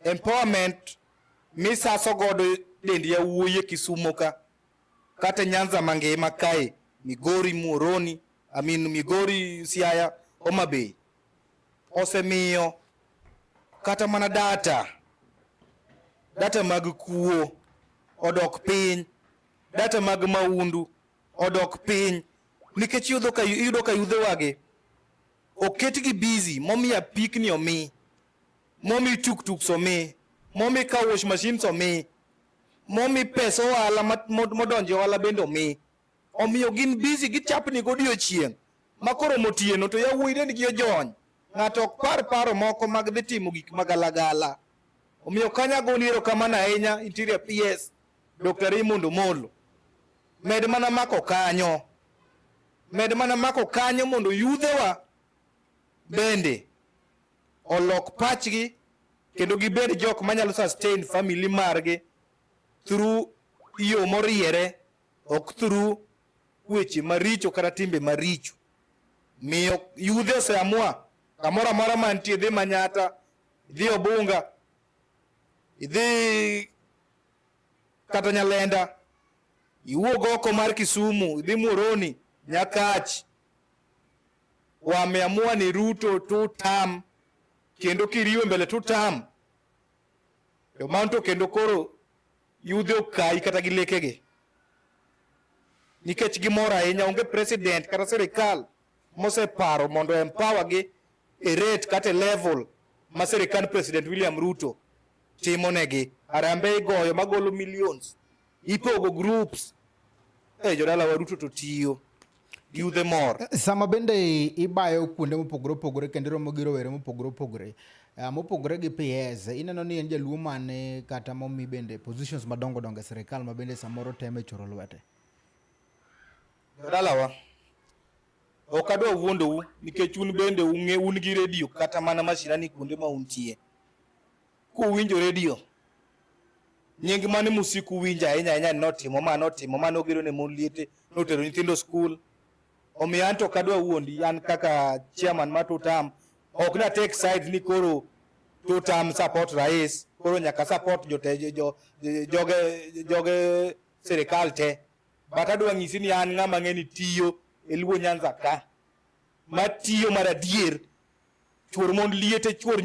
[SPEAKER 2] Empowerment misaso godo dendi yawuoyi Kisumo ka kata Nyanza mangima kae, Migori, Muhoroni, Migori, Siaya, Homa Bay, osemiyo kata mana data mag kuo odok piny, data mag maundu odok piny nikech yudo ka yudhe wage oketgi busy. Momi apikni omi, momi tuk omi, momi car wash machines omi, momi pesa ohala modonje ohala bende omi. Omiyo gin busy gichapni godiochieng' makoro motieno to yawuoyi dendgi ojony, ng'ato ok paro moko mag dhi timo gik magalagala. Omiyo kanyagoni erokamano ahinya interior PS Dr. Raymond Omolo. Med mana mako kanyo mondo yudhewa bende olok pachgi kendo gibed jok manyalo sustain family margi through yo moriere, ok through weche maricho kata timbe maricho. Miyo yudhe oseamua kamoro amora mantie, idhi Manyata, idhi Obunga, idhi kata Nyalenda, iwuog oko mar Kisumu, idhi Muhoroni, Nyakach, wameamua ni Ruto 2 term kendo kiriwe mbele 2 term. Manto kendo koro yudhe okai kata gilekege nikech gimoro ahinya onge president kata sirikal moseparo mondo empower gi e rate kata level ma sirikal President William Ruto timonegi. Arambe igoyo magolo millions, ipogo groups. Jodala wa Ruto to tiyo yudhe mor.
[SPEAKER 1] Sama bende ibayo kuonde mopogore opogore kendo romo gi rowere mopogore gi PS, ineno ni en jaluo mane kata momi bende positions madongo dongo e sirikal ma bende samoro teme choro lwete.
[SPEAKER 2] Jodala wa ok adwa wuondou nikech un bende un gi radio kata mana mashinani kuonde ma untie. Kuwinjo radio nying mane musiku winja ahinya notimo mano gero ne mon liete, notero nyithindo school. Omiyo anto kadwa wuondi an kaka chairman ma 2 term ok na take sides ni koro 2 term support rais, koro nyaka support joge sirikal te. But adwa nyisi ni an ng'ama ng'eni tiyo e Luo Nyanza ka, matiyo mar adier, chuor mon liete, chuor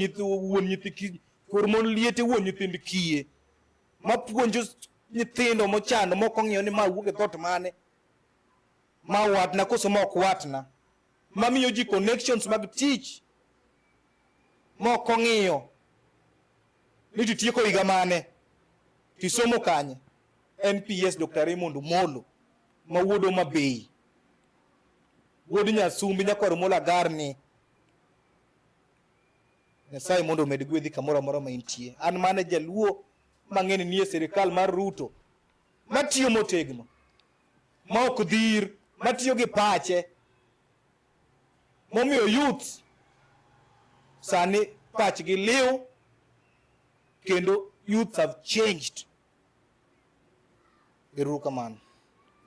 [SPEAKER 2] mon liete wuon nyithind kiye, mapuonjo nyithindo mochando moko ng'iyo ni ma wuok e thot mane, ma watna koso ma ok watna, mamiyo ji connections mag tich moko ng'iyo ni titieko higa mane, tisomo kanye. NPS Dr. Raymond Omolo ma wuod Homa Bay, wuod Nyasumbi nyakwar Mola Garni. Nyasaye mondo omed gwedhi kamoro amora ma intie. An mane jaluo mang'eni nie sirikal mar Ruto matiyo motegno, ma ok dhir, matiyo gi pache, momiyo youth sani pachgi liw kendo youth have changed. Erokamano.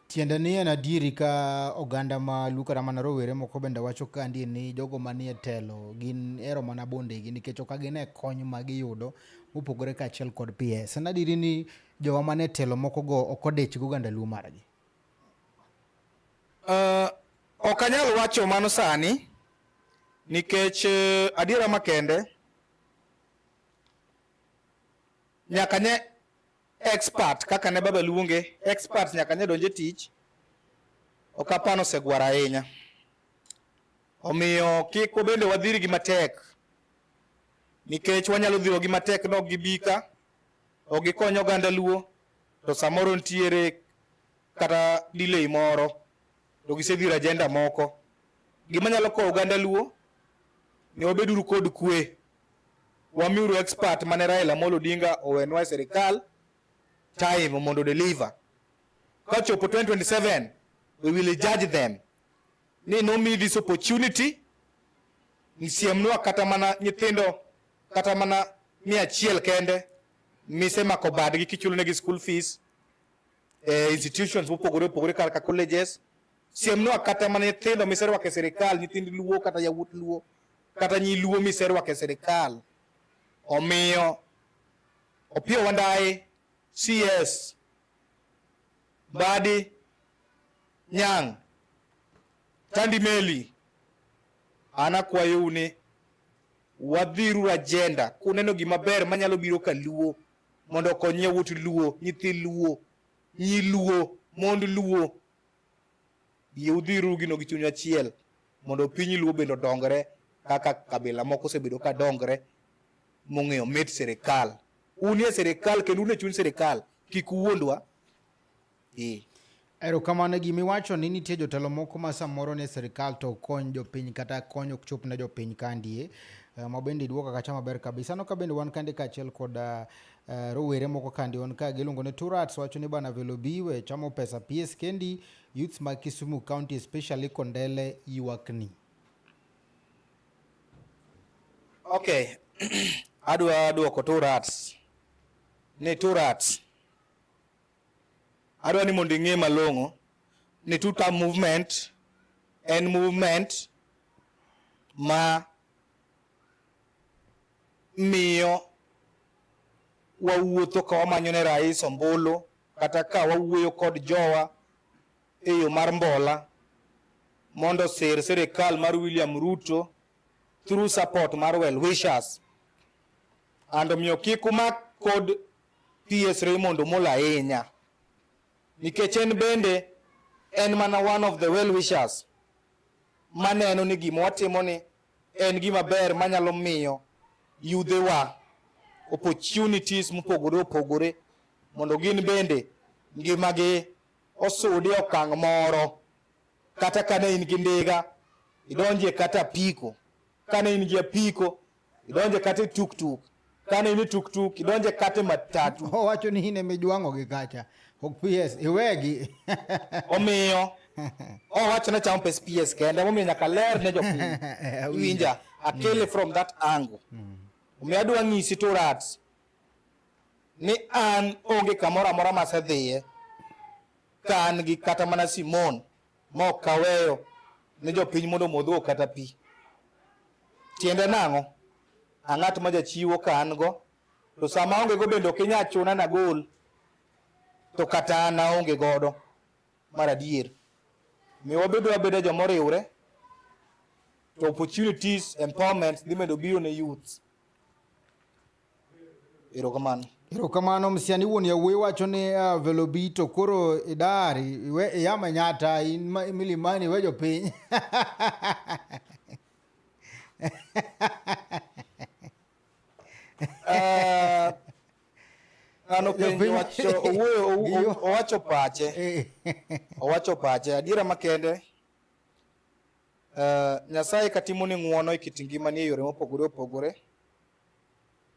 [SPEAKER 1] Tiende ni en adieri ka oganda ma lukara mana rowere moko bende wacho kandi ni jogo manie telo gin ero mana bondegi nikech ok gine kony ma giyudo mopogore kaachiel kod PS. En adieri ni jowa manie telo moko go ok odich goganda luo margi.
[SPEAKER 2] Ok anyal wacho mano sani nikech adiera makende nyaka ne expert kaka ne baba luonge, expert nyaka ne donje tich. Ok apano segwara ahinya, omiyo kik wabende wadhiri gi matek nikech wanyalo dhiro gi matek no gibika ok gikonyo oganda luo to samoro ntiere kata delay moro to gisedhiro agenda moko. Gima nyalo ko oganda Luo ni wabeduru kod kwe, wamiuru expert mane Raila Amolo Odinga owenwa serikal time mondo deliver. Kachopo 2027 we will judge them. Ni no me this opportunity nisiemnua kata mana nyithindo kata mana 100 kende misema ko badgi kichulo negi school fees institutions mopogore kaka colleges. Siemnua kata mana nyithindo miserwa ke serikal, nyithind Luo kata yawuot Luo kata nyi Luo miserwa ke serikal. Omiyo Opiyo Wandayi, CS Badi Nyang Tandi Meli anakwayo ni wadhiru agenda kuneno gima ber manyalo biro ka Luo mondo okony yawuot Luo, nyithi Luo, nyi Luo, mond Luo. Udhiru gino gi chuny achiel mondo piny Luo bende odongre kaka kabila moko osebedo ka dongre mong'eyo mit serikal. Unie serikal kendo une chuny serikal, kik uwuondwa.
[SPEAKER 1] Erokamano gima iwacho ni nitie jotelo moko ma samoro ne serikal to kony jopiny kata kony ok chop ne jopiny kandie, ma bende duoka kacha maber kabisa. No ka bende wan kande kaachiel kod rowere moko kandi wan ka giluongo ni Turats wacho ni bana Velo biwe chamo pesa PS kendi youths ma Kisumu County especially Kondele ywakni.
[SPEAKER 2] Okay. Adwa duoko Turats. Ni Turats. Adwa ni mondo ing'e malong'o ni two-term movement en movement ma miyo wawuotho ka wamanyo ne rais ombulu kata ka wawuoyo kod jowa e yo mar mbola mondo sir serikal mar William Ruto through support mar well wishers and miyo kik umak kod PS Raymond Omola ahinya nikech en bende en mana one of the well wishers maneno ni gima watimo ni en gima ber manyalo miyo yudhewa opportunities mopogore mondo gin bende ngimagi osudi okang' moro. Kata kane in gi ndiga idonje kata apiko, kane in gi apiko idonje kata tuk kane in tuk idonje kata matatu.
[SPEAKER 1] Wacho ni ine mijwango gi kacha ok PS iwegi.
[SPEAKER 2] Omiyo wacho na chamo PS kende omiyo nyaka ler ne jopiny. Winja akele from that angle. Omiyo adwa ng'isi Turats ni an onge kamoro amora masedhiye kan gi kata mana Simon ma ok kaweyo ne jopiny mondo modho kata pi. Tiende nang'o? Ang'at ma jachiwo ka an go to sama onge go bende ok inya chuna na gol to kata an aonge godo mar adier. Miyo wabedo abeda jomoriwre to opportunities empowerment dhi medo biro ne youths.
[SPEAKER 1] Erokamano msiani wuon yawuoyi wacho ni Velo bi to koro idari iwe yama nyata in milimani we jopiny.
[SPEAKER 2] Ano penjo owacho pache. Owacho pache adiera makende. Nyasaye katimo ni ng'uono e kit ngimani e yore mopogore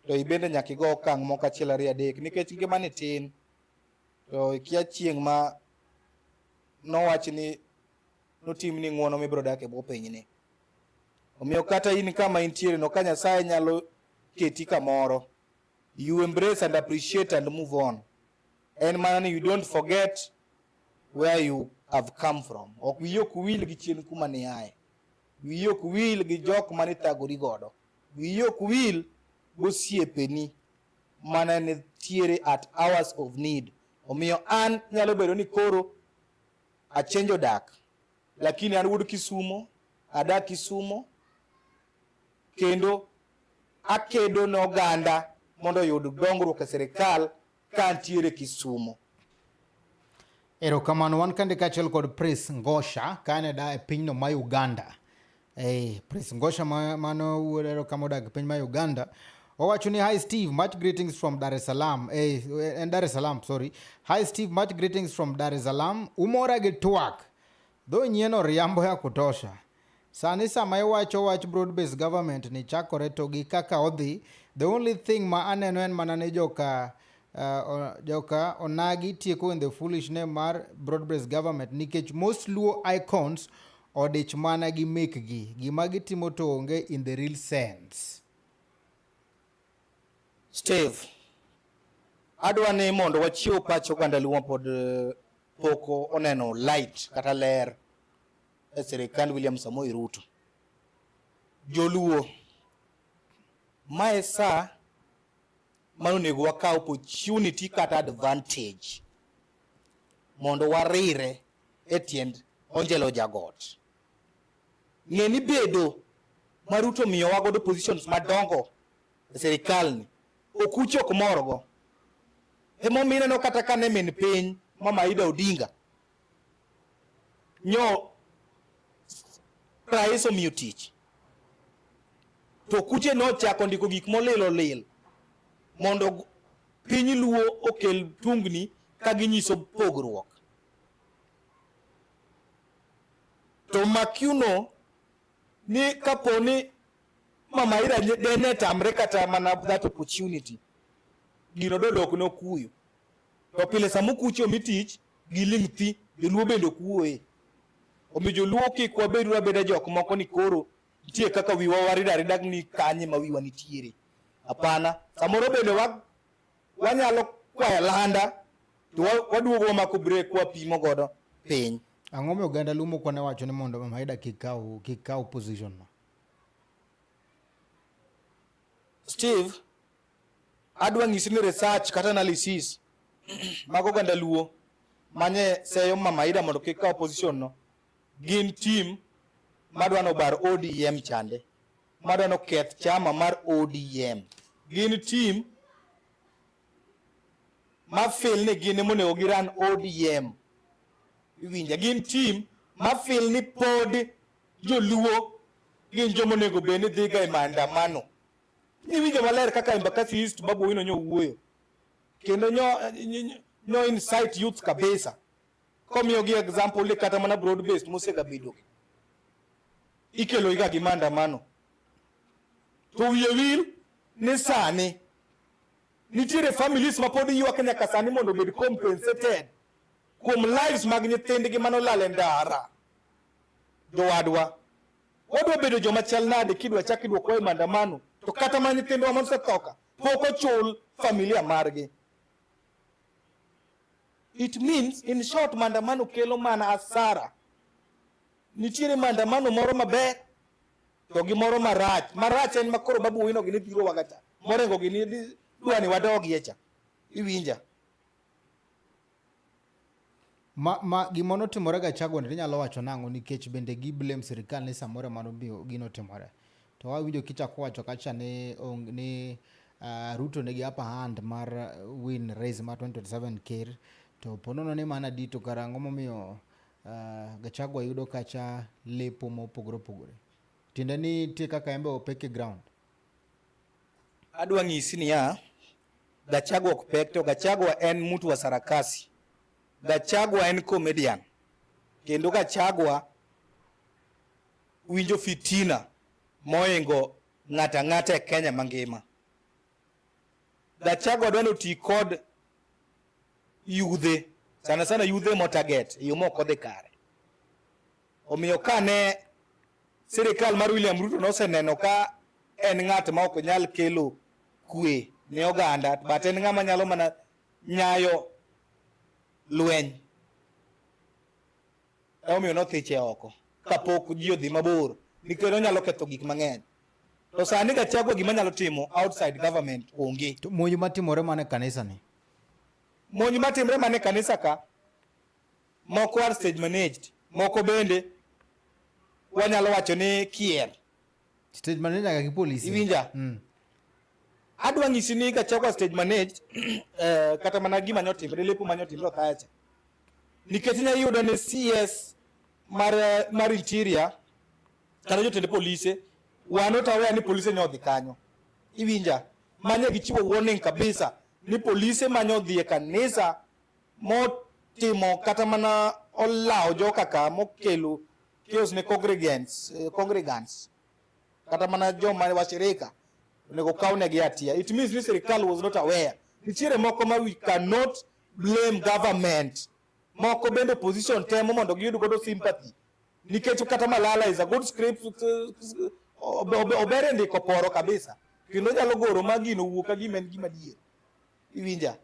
[SPEAKER 2] to ibende nyaka igo okang' moko achiel ariyo adek nikech ngimani tin to ikia chieng' ma nowach ni notim ni ng'uono mibiro dak e bwo pinyni. Omiyo kata in kama intiere no ka Nyasaye nyalo keti kamoro, you embrace and appreciate and move on. En mana ni you don't forget where you have come from. Ok wiyi ok wil gi chien kuma ni aye. Wiyi ok wil gi jok mane thagori godo. Wiyi ok wil gosiepeni mana ne tiere at hours of need. Omiyo an nyalo bedo ni koro achenjo dak, lakini an wuod Kisumo, adak Kisumo, kendo akedo n'oganda mondo yud dongruok e serikal ka antiere Kisumo.
[SPEAKER 1] Erokamano wan kande kaachiel kod Prince Ngosha kane da e pinyno ma Uganda. Prince Ngosha mano wuod erokamano odak e piny ma Uganda
[SPEAKER 3] Chuny, hi Steve, much greetings from Dar es Salaam. And Dar es Salaam, sorry. Hi Steve, much greetings from Dar es Salaam. Umora gitwak. Though nyeno riambo ya kutosha. Sani sama iwacho wach broad-based government ni chakore to gi kaka odhi. The only thing ma aneno en manane joka Onagi tieko in the foolish name mar broad-based government nikech most Luo icons odich mana gi mekgi. Gima gitimo to onge in the real sense.
[SPEAKER 2] Steve, adwa ni mondo wachiw pacho oganda Luo pod poko oneno light kata ler e sirikand William Samoei Ruto. Joluo, mae sa maonego wakaw opportunity kata advantage mondo warire e tiend Onjelo Jagot. Ng'eni bedo ma Ruto miyowa godo positions madongo e sirikal ni okucho kumorogo. Emomiyo no kata kane min piny Mama Ida Odinga nyo rais omiyo tich. To kuche no chako ndiko gik molil mondo piny Luo okel tungni ka ginyiso pogruok. To makiuno ni kaponi Mama Ida dene tamre kata mana that opportunity gino dodok no kuyo. To pile samu kucho mitich giling thi Joluo bendo kuoe. Omiyo Joluo kik wabedu abeda jok moko ni koro nitie kaka wiwa warida ni kanye ma wiwa nitiere. Hapana, samoro bende wanyalo kwayo landa to waduogo mako break wapimo godo piny.
[SPEAKER 3] Ang'o momiyo oganda Luo kwane wacho ni mondo Mama Ida kik kaw position no?
[SPEAKER 2] Steve, adwa ng'isi ni research kata analysis mag oganda Luo manye seyo Mama Ida mondo kik kaw position no gin team madwa no bar ODM chande, madwa no keth chama mar ODM. Gin team ma feel ni gin monego giran ODM. Iwinja, gin team ma feel ni pod Joluo gin jomonego bende dhiga e maandamano. Iwinja maler kaka Embakasi East Babu Owino nyo wuoyo. Kendo nyo insight youth kabisa. Komiyo gi example le kata mana broad based mosega bedo. Ikelo iga gi maandamano. To wiye wil ni sani nitiere families ma pod ywak nyaka sani mondo bed compensated kuom lives mag nyithindgi manolal e ndara. Jowadwa, wadwa bedo joma chal nade kidwa chak idwoko e maandamano to kata ma nyithindwa mosethoka pok ochul familia margi. It means in short maandamano kelo mana asara. Nitiere maandamano moro maber to gi moro marach. Marach en makoro Babu Owino gini biro wagacha. Morengo gini dwani wadogi echa. Iwinja.
[SPEAKER 3] Gimono timore Gachagua ni nyalo wacho nang'o nikech bende gi blame sirikal ni samoro mano gino timore. To wawinjo kichako wacho kacha ni Ruto nigi upper hand mar win race mar 2027 ker. To ponono ni mana dito karang'o momiyo Gachagua yudo kacha lepo mopogore. Tiende ni tie kaka embe opeke ground.
[SPEAKER 2] Adwa ng'isi ni ya Gachagua ok pek to Gachagua en mtu wa sarakasi. Gachagua en comedian. Kendo Gachagua winjo fitina moingo ng'ata e Kenya mangima. Gachagua dwano ti kod yudhe, sana yudhe motarget, yo moko dhi kare. Omiyo kane sirikal mar William Ruto noseneno ka en ng'at ma ok nyal kelo kwe ne oganda, but en ng'ama nyalo mana nyayo lweny. Omiyo nothiche oko kapok ji odhi mabor nikech onyalo ketho gik mang'eny. To sani Gachagua gima nyalo timo outside government onge.
[SPEAKER 3] To monj matimore mane kanisa ni?
[SPEAKER 2] Monj matimore mane kanisa ka moko are stage managed, moko bende wanyalo wacho ni kier.
[SPEAKER 3] Stage managed aga gi polisi.
[SPEAKER 2] Iwinja? Adwa ng'isi ni Gachagua stage managed kata mana gima nyotimre lepo manyotimre kacha. Nikech nya yudo ni CS mar interior kata jotend polise wano tawe ni polise nyodhi kanyo. Iwinja? manye gichiwo warning kabisa ni polise manyo dhie kanisa motimo kata mana olao joka ka mokelo chaos ne congregants kata mana joma washirika nego kawnegi atia. It means this serikal was not aware. Nitiere moko ma we cannot blame government. Moko bende opposition temo mondo giyud godo sympathy. Nikech kata Malala is a good script obere ndiko poro kabisa. Kendo nyalo goro magino wuok ka gima en gima dier. Iwinja.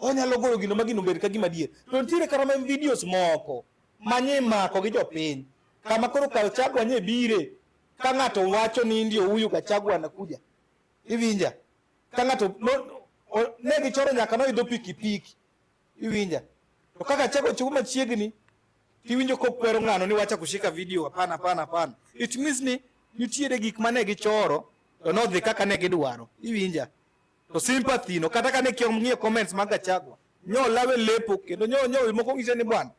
[SPEAKER 2] Onyalo goro gino magino ber ka gima dier. To nitiere kata videos moko manye mako gi jopiny. Kama koro Gachagua nye bire. Ka ng'ato wacho ni ndio huyu Gachagua anakuja. Iwinja. Ka ng'ato ne gichoro nyaka no idho pikipiki. Iwinja. To kaka Gachagua chuma chiegni tiwinjo kokwero ng'ano ni wacha kushika video hapana. It means ni nitiere gik mane gichoro to no dhi kaka ne gidwaro. Iwinja. To sympathy no kata kane ng'iyo comments mag Gachagua nyo lawe lepo kendo nyo moko ng'ise ni bwana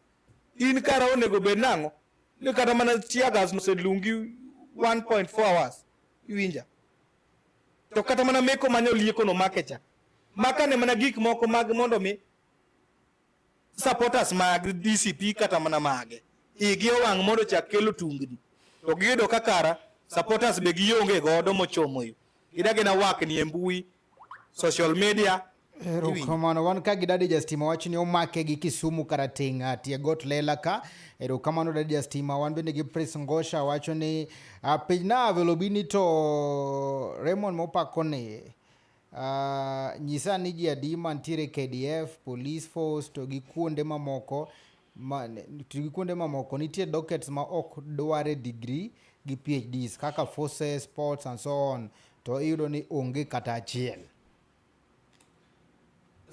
[SPEAKER 2] in kara onego bed nang'o ni kata mana tiagas no sedlungi 1.4 hours. Iwinja. To kata mana meko manyo lieko no makecha makane mana gik moko mag mondo mi supporters mag DCP kata mana mage igi owang' mondo chak kelo tungni to giyudo kakara supporters be gionge godo mochomo yo gidage na wakni e mbui social media.
[SPEAKER 3] Erokamano wan ka gi Dadi Jastima wacho ni omake gi Kisumu karating' tie got lela ka. Erokamano Dadi Jastima. Wan bende gi Prince Ngosha wacho ni piny Velo bini to Raymond mopakone nyisa ni ji adi mantiere KDF, police force to gi kuonde mamoko nitie dockets ma ok dware degree gi PhDs kaka forces, sports and so on to iyudo ni onge kata achiel.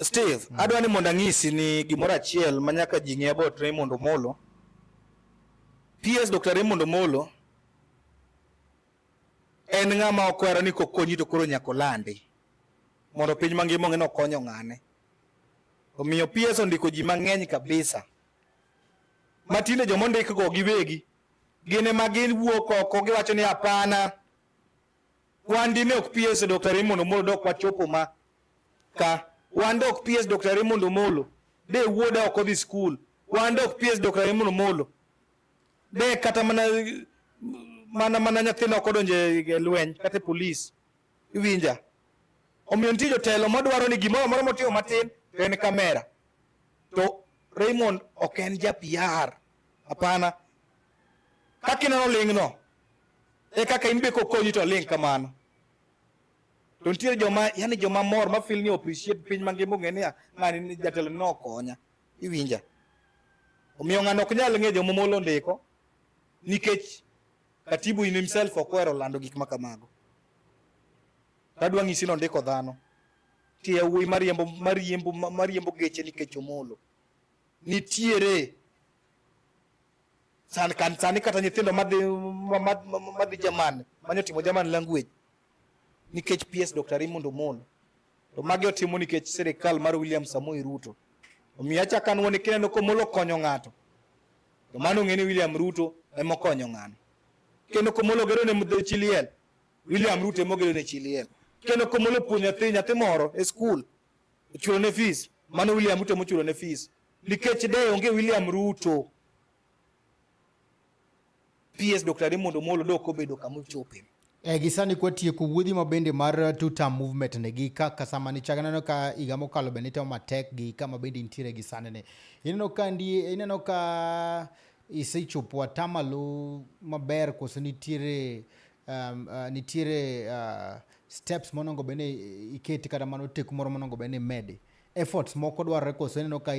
[SPEAKER 2] Steve, adwa ni mondo ang'isi ni gimoro achiel manyaka ji ng'e about Raymond Omolo. PS Dr. Raymond Omolo en ng'ama okwero ni kokonyi to koro nyaka olandi mondo piny mangima ong'e ni okonyo ng'ane. Omiyo PS ondiko ji mang'eny kabisa. Matinde joma ondik go giwegi gin ema giwuok oko giwacho ni hapana wan dine ok PS Dr. Raymond Omolo dok wachopo ma ka wan dok PS Dr. Raymond Omolo de wuoda oko dhi school. Wan dok PS Dr. Raymond Omolo de kata mana nyathino ok odonje e lweny kata police. Iwinja. Omiyo nitie jotelo madwaro ni gimoro moro motiyo matin to en kamera. To Raymond ok en ja PR. Hapana. Kaka ineno ling'no e kaka in be kokonyi to ling' kamano. To nitie joma mor ma feel ni appreciate piny mangima ong'e ni ng'ani jatelo no okonya. Iwinja. Omiyo ng'ano ok nyal ng'e joma Omolo ndiko nikech katibu in himself okwero lando gik makamago. Adwa ng'isi no ndiko dhano. Tie wuoyi mariembo geche nikech Omolo. Nitiere sani kata nyithindo madhi German manyo timo German language nikech PS Dr. Raymond Omolo. To magi otimo nikech serikal mar William Samoei Ruto. Omiyo achaka anwone kineno ko Omolo konyo ng'ato. To mano ng'eni William Ruto ema okonyo ng'ano. Kendo ko Omolo gero ne Chiliel. William Ruto ema ogero ne Chiliel. Kendo ko Omolo puonjo nyathi moro e school. Chulo ne fees. Mano William Ruto mochulo ne fees. Nikech de onge William Ruto. PS Dr. Raymond Omolo dok obedo kama ochope.
[SPEAKER 3] Gisani kwa tieko wuodhi mabende mar two-term movement ne gi kaka sama ni chaganano ka higa mokalo bende temo matek gi kama bende nitiere gi sani ne. Ineno ka isechopo atamalo maber koso nitiere steps monongo bende iketi kata mano teku moro monongo bende medi. Efforts moko dwarore koso ineno ka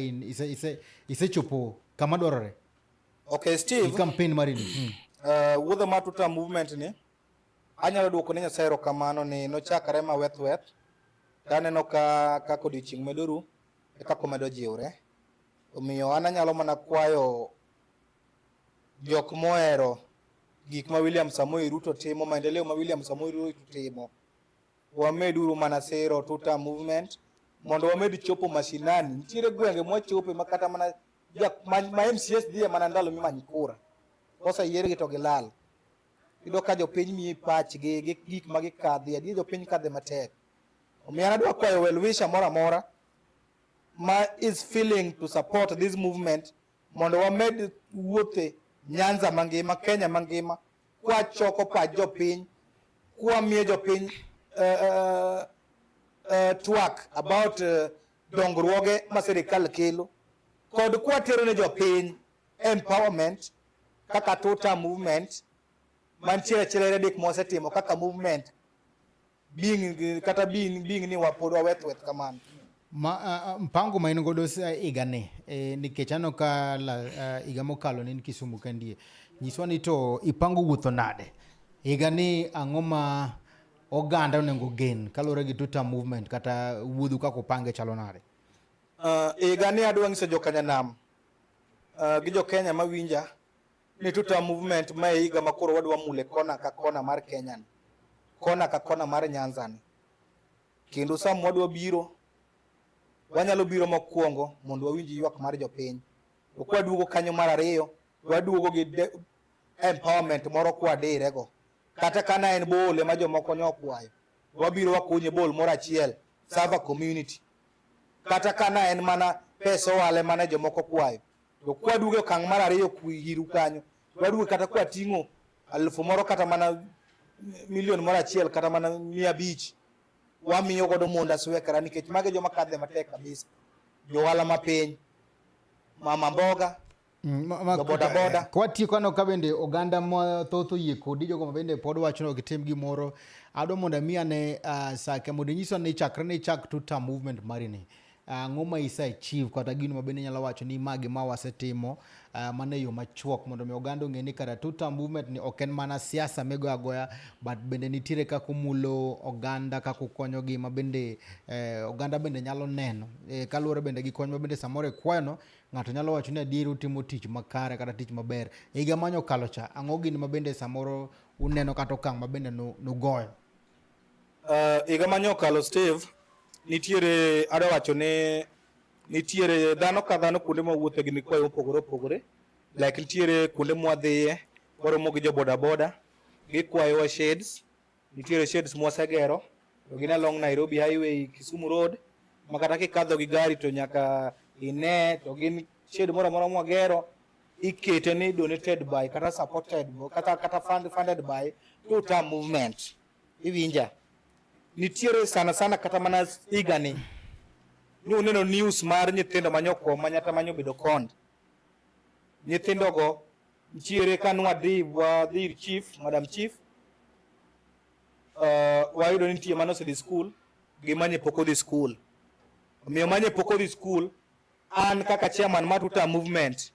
[SPEAKER 3] isechopo kama dwarore.
[SPEAKER 2] Okay, Steve.
[SPEAKER 3] Campaign marini.
[SPEAKER 2] Wuodho mar two-term movement ni anyalo duoko ne Nyasaye erokamano ni nochakore maweth kaneno ka odiochieng' medoru e kaka omedo jiwre. Omiyo an anyalo mana kwayo jok mohero gik ma William Samoei Ruto timo, maendeleo ma William Samoei Ruto timo, wameduru mana sero two-term movement mondo wamed chopo mashinani. Nitiere gwenge mwachope makata mana ma MCS dhie mana ndalo mimanyi kura kosa yier gi to gilal. iyudo ka jopiny miyi pachgi gi gik ma gikadhie, adier jopiny kadhe matek. Omiyo an adwa kwayo well wisher moro amora ma is feeling to support this movement mondo wamed wuothe Nyanza mangima, Kenya mangima, kwa choko pach jopiny, kwa miyo jopiny twak about dongruoge ma sirikal kelo, kod kwa tero ne jopiny empowerment kaka tuta movement mantiere chelere dik mosetimo kaka movement being kata being ni wapod waweth kamano.
[SPEAKER 3] Mpango ma in godo igani nikech ano ka iga mokalo ne in Kisumu kendie, nyiswa ni to ipango wuotho nade igani, ang'o ma oganda onego gen kalure gi tuta movement kata wuodhu kako pange chalo nade?
[SPEAKER 2] Igani adwa nyiso jokanyanam gi jokenya mawinja ni tuta movement ma higa makoro wadwa mule kona ka kona mar Kenya, kona ka kona mar Nyanza ni, kendo sam wadwa biro, wanyalo biro mokwongo mondo wawinji ywak mar jopiny, to kwa duogo kanyo mar ariyo waduogo gi empowerment moro kwa dirego, kata kana en bole ma jomoko nyokwayo wabiro wakunye bol moro achiel serve community, kata kana en mana pesa wale mana jomoko kwayo, to kwa duogo kang mar ariyo kuiru kanyo waduogo kata kwa tingo 1000 moro kata mana milion moro achiel kata mana 500 wamiyo godo monda swekara, nikech mage joma kadhe matek kabisa, johala mapiny, mama mboga, boda boda.
[SPEAKER 3] Kwa tieko ano ka bende oganda mathoth oyie kodi, jogo ma bende pod wacho ni gitim gimoro, adwa mondo miya ne sake mondo nyiso ni chakre ne chak tuta movement mari ni, ang'o ma isa achieve kata gino ma bende nyalo wacho ni magi ma wasetimo mane yo machuok mondo mi oganda ong'e ni kara tuta movement ni ok en mana siasa mego agoya, but bende nitiere kako mulo oganda, kako konyogi ma bende oganda bende nyalo neno kaluwore bende gi kony ma bende samoro kwano ng'ato nyalo wacho ni adier utimo tich makare kata tich maber. Higa manyo kalo cha, ang'o gini ma bende samoro uneno kata okang' ma bende nugoyo?
[SPEAKER 2] Higa manyo kalo Steve, nitiere adwa wacho ne nitiere dhano ka dhano kuonde ma wuothe gi nikwayo mopogore opogore, like nitiere kuonde mwadhiye waromo gi jo boda boda, gikwayo shades, nitiere shades mwasegero to gin along Nairobi highway Kisumu road, makata kikadho gi gari to nyaka ine to gin shade moro amora mwagero ikete ni donated by kata supported kata funded by tuta movement. Iwinja nitiere sana kata mana igani ni uneno news mar nyithindo manyoko manyata manyo bedo kond, nyithindo go nitiere kanwa wadhi chief, madam chief, wayudo nitie mano sedhi school gi manye poko dhi school. Omiyo manye poko dhi school, an kaka chairman mar tuta movement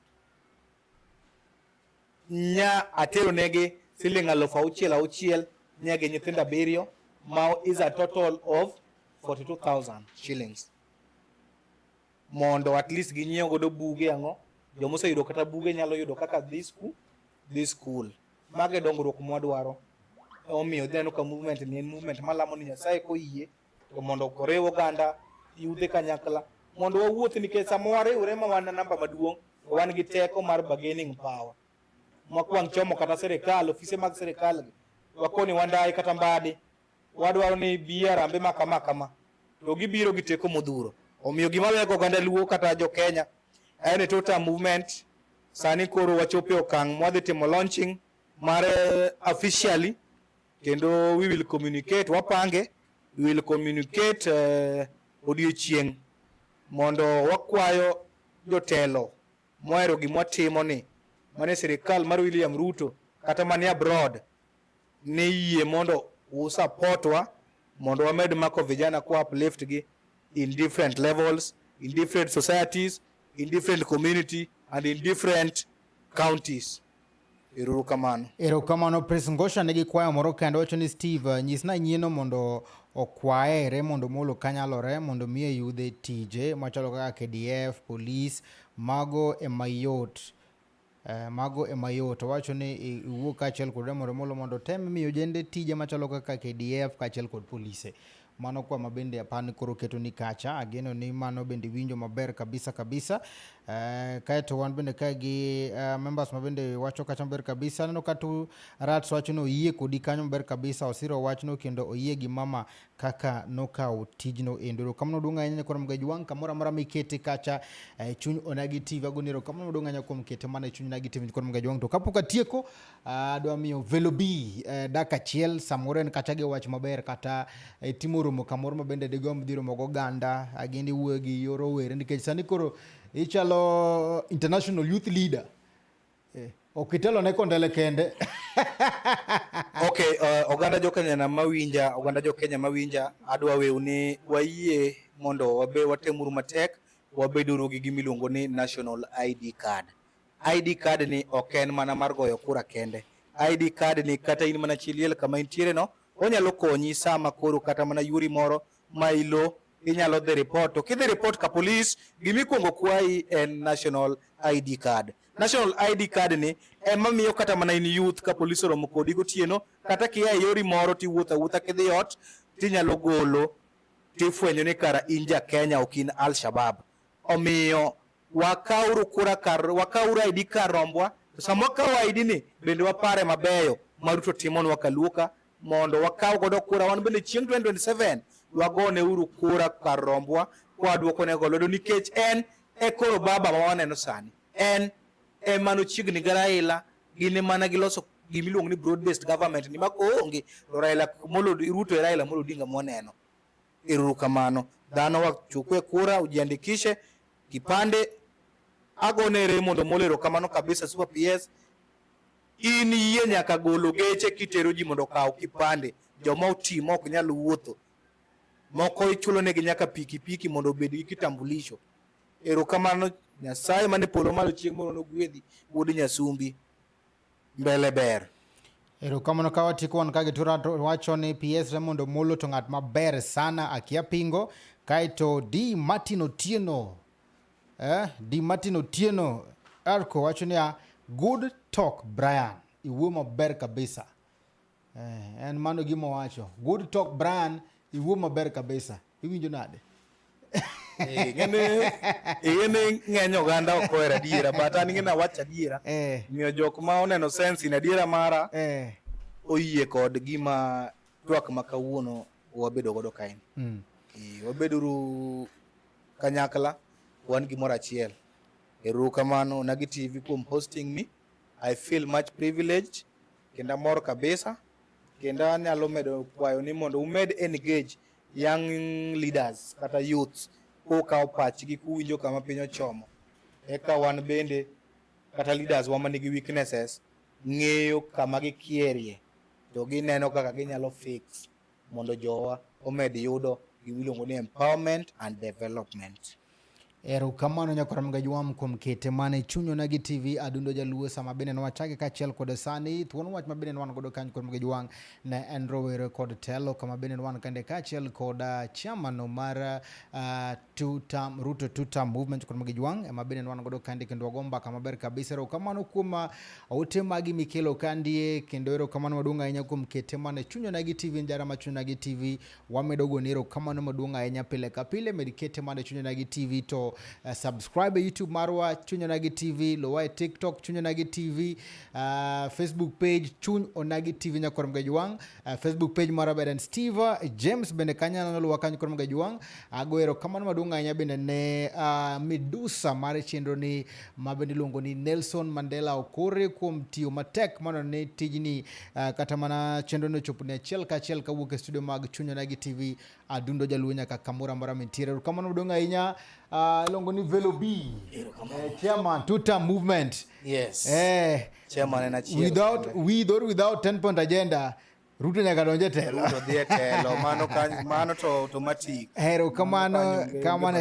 [SPEAKER 2] nya atero negi siling 6,000 nyage nyithindo 7 ma is a total of 42,000 shillings, mondo at least ginyiew godo buge ang'o, jomose yudo kata buge nyalo yudo kaka this school mage dongruok mwadwaro. Omiyo dhano ka movement ni en movement malamo ni Nyasaye koyie to mondo korew oganda yudhe kanyakla mondo wawuoth, nikech samo wariwre ma wan namba maduong' wan gi teko mar bargaining power makwang chomo kata serikal, ofise mag serikal wakoni wandai kata mbadi wadwaro ni biya rambe makama to gibiro gi teko modhuro. Omiyo gima wego oganda Luo kata jo Kenya en tuta movement sani koro wachope okang' mwadhi timo launching mare officially, kendo we will communicate, wapange we will communicate odiochieng' mondo wakwayo jotelo mohero gimwatimo ni mane sirikal mar William Ruto kata mane abroad ne yie mondo usupportwa mondo wamed mako vijana kwa uplift gi in different levels, in different societies, in different community and in different counties.
[SPEAKER 3] Erokamano Prince Ngosha negi kwayo moro kendo wacho ni Steve nyisna nyieno mondo okwaere mondo molo kanyalore mondo miye yudhe tije machalo kaka KDF, police, mago emayot. Mago emayot wacho ni iwuok kachiel kod mondo molo mondo tem miyo jende tije machalo kaka KDF kachiel kod police. Mano kwa mabende apani koro keto ni kacha, ageno ni mano bende winjo maber kabisa. kaeto wan bende kae gi members ma bende wacho kacha maber kabisa. Aneno ka tu Rats wacho ni oyie kodi kanyo maber kabisa. Osiro wachno kendo oyie gi mama kaka nokawo tijno endo. Kamano duong' ahinya kuom Gajwang' kamoro amora mikete kacha Chuny Onagi TV agonero kamano duong' ahinya kuom kete mana Chuny Onagi TV kuom Gajwang'. To kapok atieko adwa miyo Velo B dak achiel samoro en kacha gi wach maber kata timo romo kamoro ma bende digomb dhi romo go ganda agindi wuoyo gi Rowere nikech sani koro ichalo international youth leader. Okitelo ne kondele kende.
[SPEAKER 2] Okay, oganda jo Kenya mawinja adwa wew ni wayie mondo wabe watemuru matek wabeduru gi gimiluongo ni national ID card. ID card ni ok en mana mar goyo kura kende. ID card ni kata in mana chiliel kama intiere no onyalo konyi sama koro kata mana yuri moro ma ilo inyalo dhi report. To kidhi report ka police gimikwongo kwayi en national ID card. National ID card ni ema miyo kata mana in youth ka police oromo kodi gotieno kata kia yori moro tiwuotha wuotha kidhi ot tinyalo golo tifwenyo ni kara in ja Kenya ok in Al-Shabaab. Omiyo wakauru ID card rombwa sama wakawo ID ni bende wapare mabeyo maruto timonwa kaluoka mondo wakaw godo kura wan bende chieng 2027 wagone uru kura kar rombwa kwadwoko ne golo nikech en koro baba ma waneno sani en mano chiegni gi Raila gine mana giloso gimiluongo ni broad based government ni mako onge Raila Ruto Raila Amolo Odinga moneno. Ero kamano dhano wachukue kura ujiandikishe kipande agonere mondo molero kamano kabisa super PS in yie nyaka golo geche kitero ji mondo kaw kipande joma otimo ok nyal wuotho moko ichulo ne nyaka pikipiki mondo obed gi kitambulisho. Ero kamano Nyasaye mane polo malo chieng' moro no gwedhi wuod Nyasumbi mbele ber.
[SPEAKER 3] Ero kamano ka watiko wan kage tura wacho ni PS Ramondo Molo to ng'at maber sana akia pingo kaito Di Martin Otieno Di Martin Otieno arko wacho ni good talk Brian iwuo maber kabisa. En mano gima wacho good talk Brian iwuo maber kabisa. Iwinjo nade?
[SPEAKER 2] Ngene ng'enyo oganda ok ohero adiera but an ng'ena wacho adiera miyo jok ma oneno sense in adiera mara oyie kod gima twak ma kawuono wabedo godo kain. Wabeduru kanyakla wan gimoro achiel. Ero kamano Onagi TV kuom hosting me. I feel much privileged kenda mor kabisa kenda anyalo medo kwayo ni mondo umed engage young leaders kata youth kaw pachgi kuwinjo kama piny ochomo eka wan bende kata leaders wa manigi weaknesses ng'eyo kama gikierie to gineno kaka ginyalo fix mondo jowa omed yudo giluongo ni empowerment and development.
[SPEAKER 3] Ero kamano nyakoram Gajwang' kuom kete mane Chuny Onagi TV Adundo Jaluo sama bende nwachake kachiel kod sani thuon wach ma bende nwan godo kanyo kuom Gajwang' ne en Rowere kod telo kama bende nwan kande kachiel kod chairman mar Ruto two-term movement kuom Gajwang' ema bende nwan godo kande kendo wagomba kama ber kabisa. Ero kamano kuom ote magi mikelo kandie kendo ero kamano maduong' ahinya kuom kete mane Chuny Onagi TV njara ma Chuny Onagi TV wamedo go ero kamano maduong' ahinya pile ka pile medikete mane Chuny Onagi TV to subscribe YouTube marwa Chuny Onagi TV, lowa TikTok Chuny Onagi TV, Facebook page Chuny Onagi TV nyakoram Gajwang', Facebook page mara beden Steve James bende kanya na lowa kanyo koram Gajwang'. Agoero kamano maduong' ahinya bende ne Medusa mare chenro ni mabende luongo ni Nelson Mandela Okore kuom tiyo matek mano ne tijni kata mana chenro no chopo ne achiel kachiel kawuok e studio mag Chuny Onagi TV Adundo Jaluo nyaka kamoro amora mintiere. Kamano maduong' ahinya longo ni Velo B chairman two-term movement.
[SPEAKER 2] Yes. Chairman en achiel.
[SPEAKER 3] Without 10-point agenda Ruto nyaka donje telo.
[SPEAKER 2] Ruto dhie telo mano to automatic.
[SPEAKER 3] Ero kamano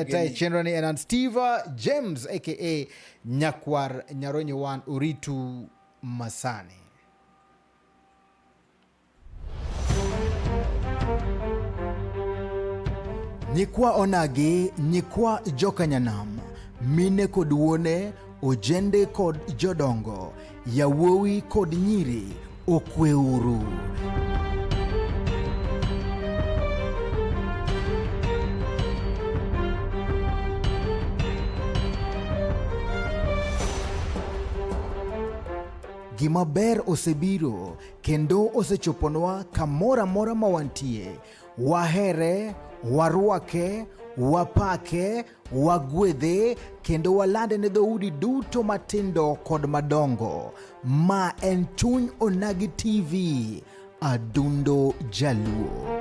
[SPEAKER 3] ta chenro ni en Steve James aka Nyakwar Nyaronyi Wan Uritu Masani. Nyikwa Onagi, nyikwa Jokanyanam, mine kod wuone, ojende kod jodongo, yawuowi kod nyiri, okweuru.
[SPEAKER 1] Gima ber osebiro kendo osechoponwa kamora mora mawantie. Wahere, warwake, wapake, wagwedhe kendo walande ne dhoudi duto matindo kod madongo. Ma en Chuny Onagi TV, Adundo Jaluo.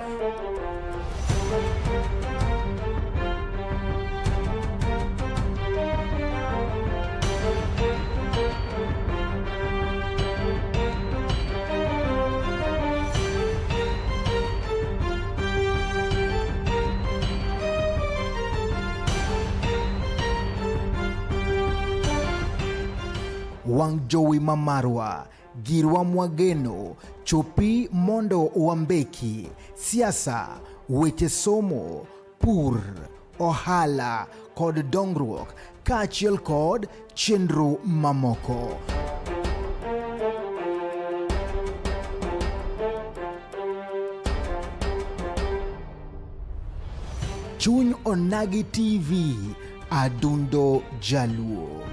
[SPEAKER 1] Wang jowi mamarwa, girwa mwageno, chopi mondo wambeki, siasa, weche somo, pur, ohala, kod dongruok, kaachiel kod chenro mamoko. Chuny Onagi TV, Adundo Jaluo.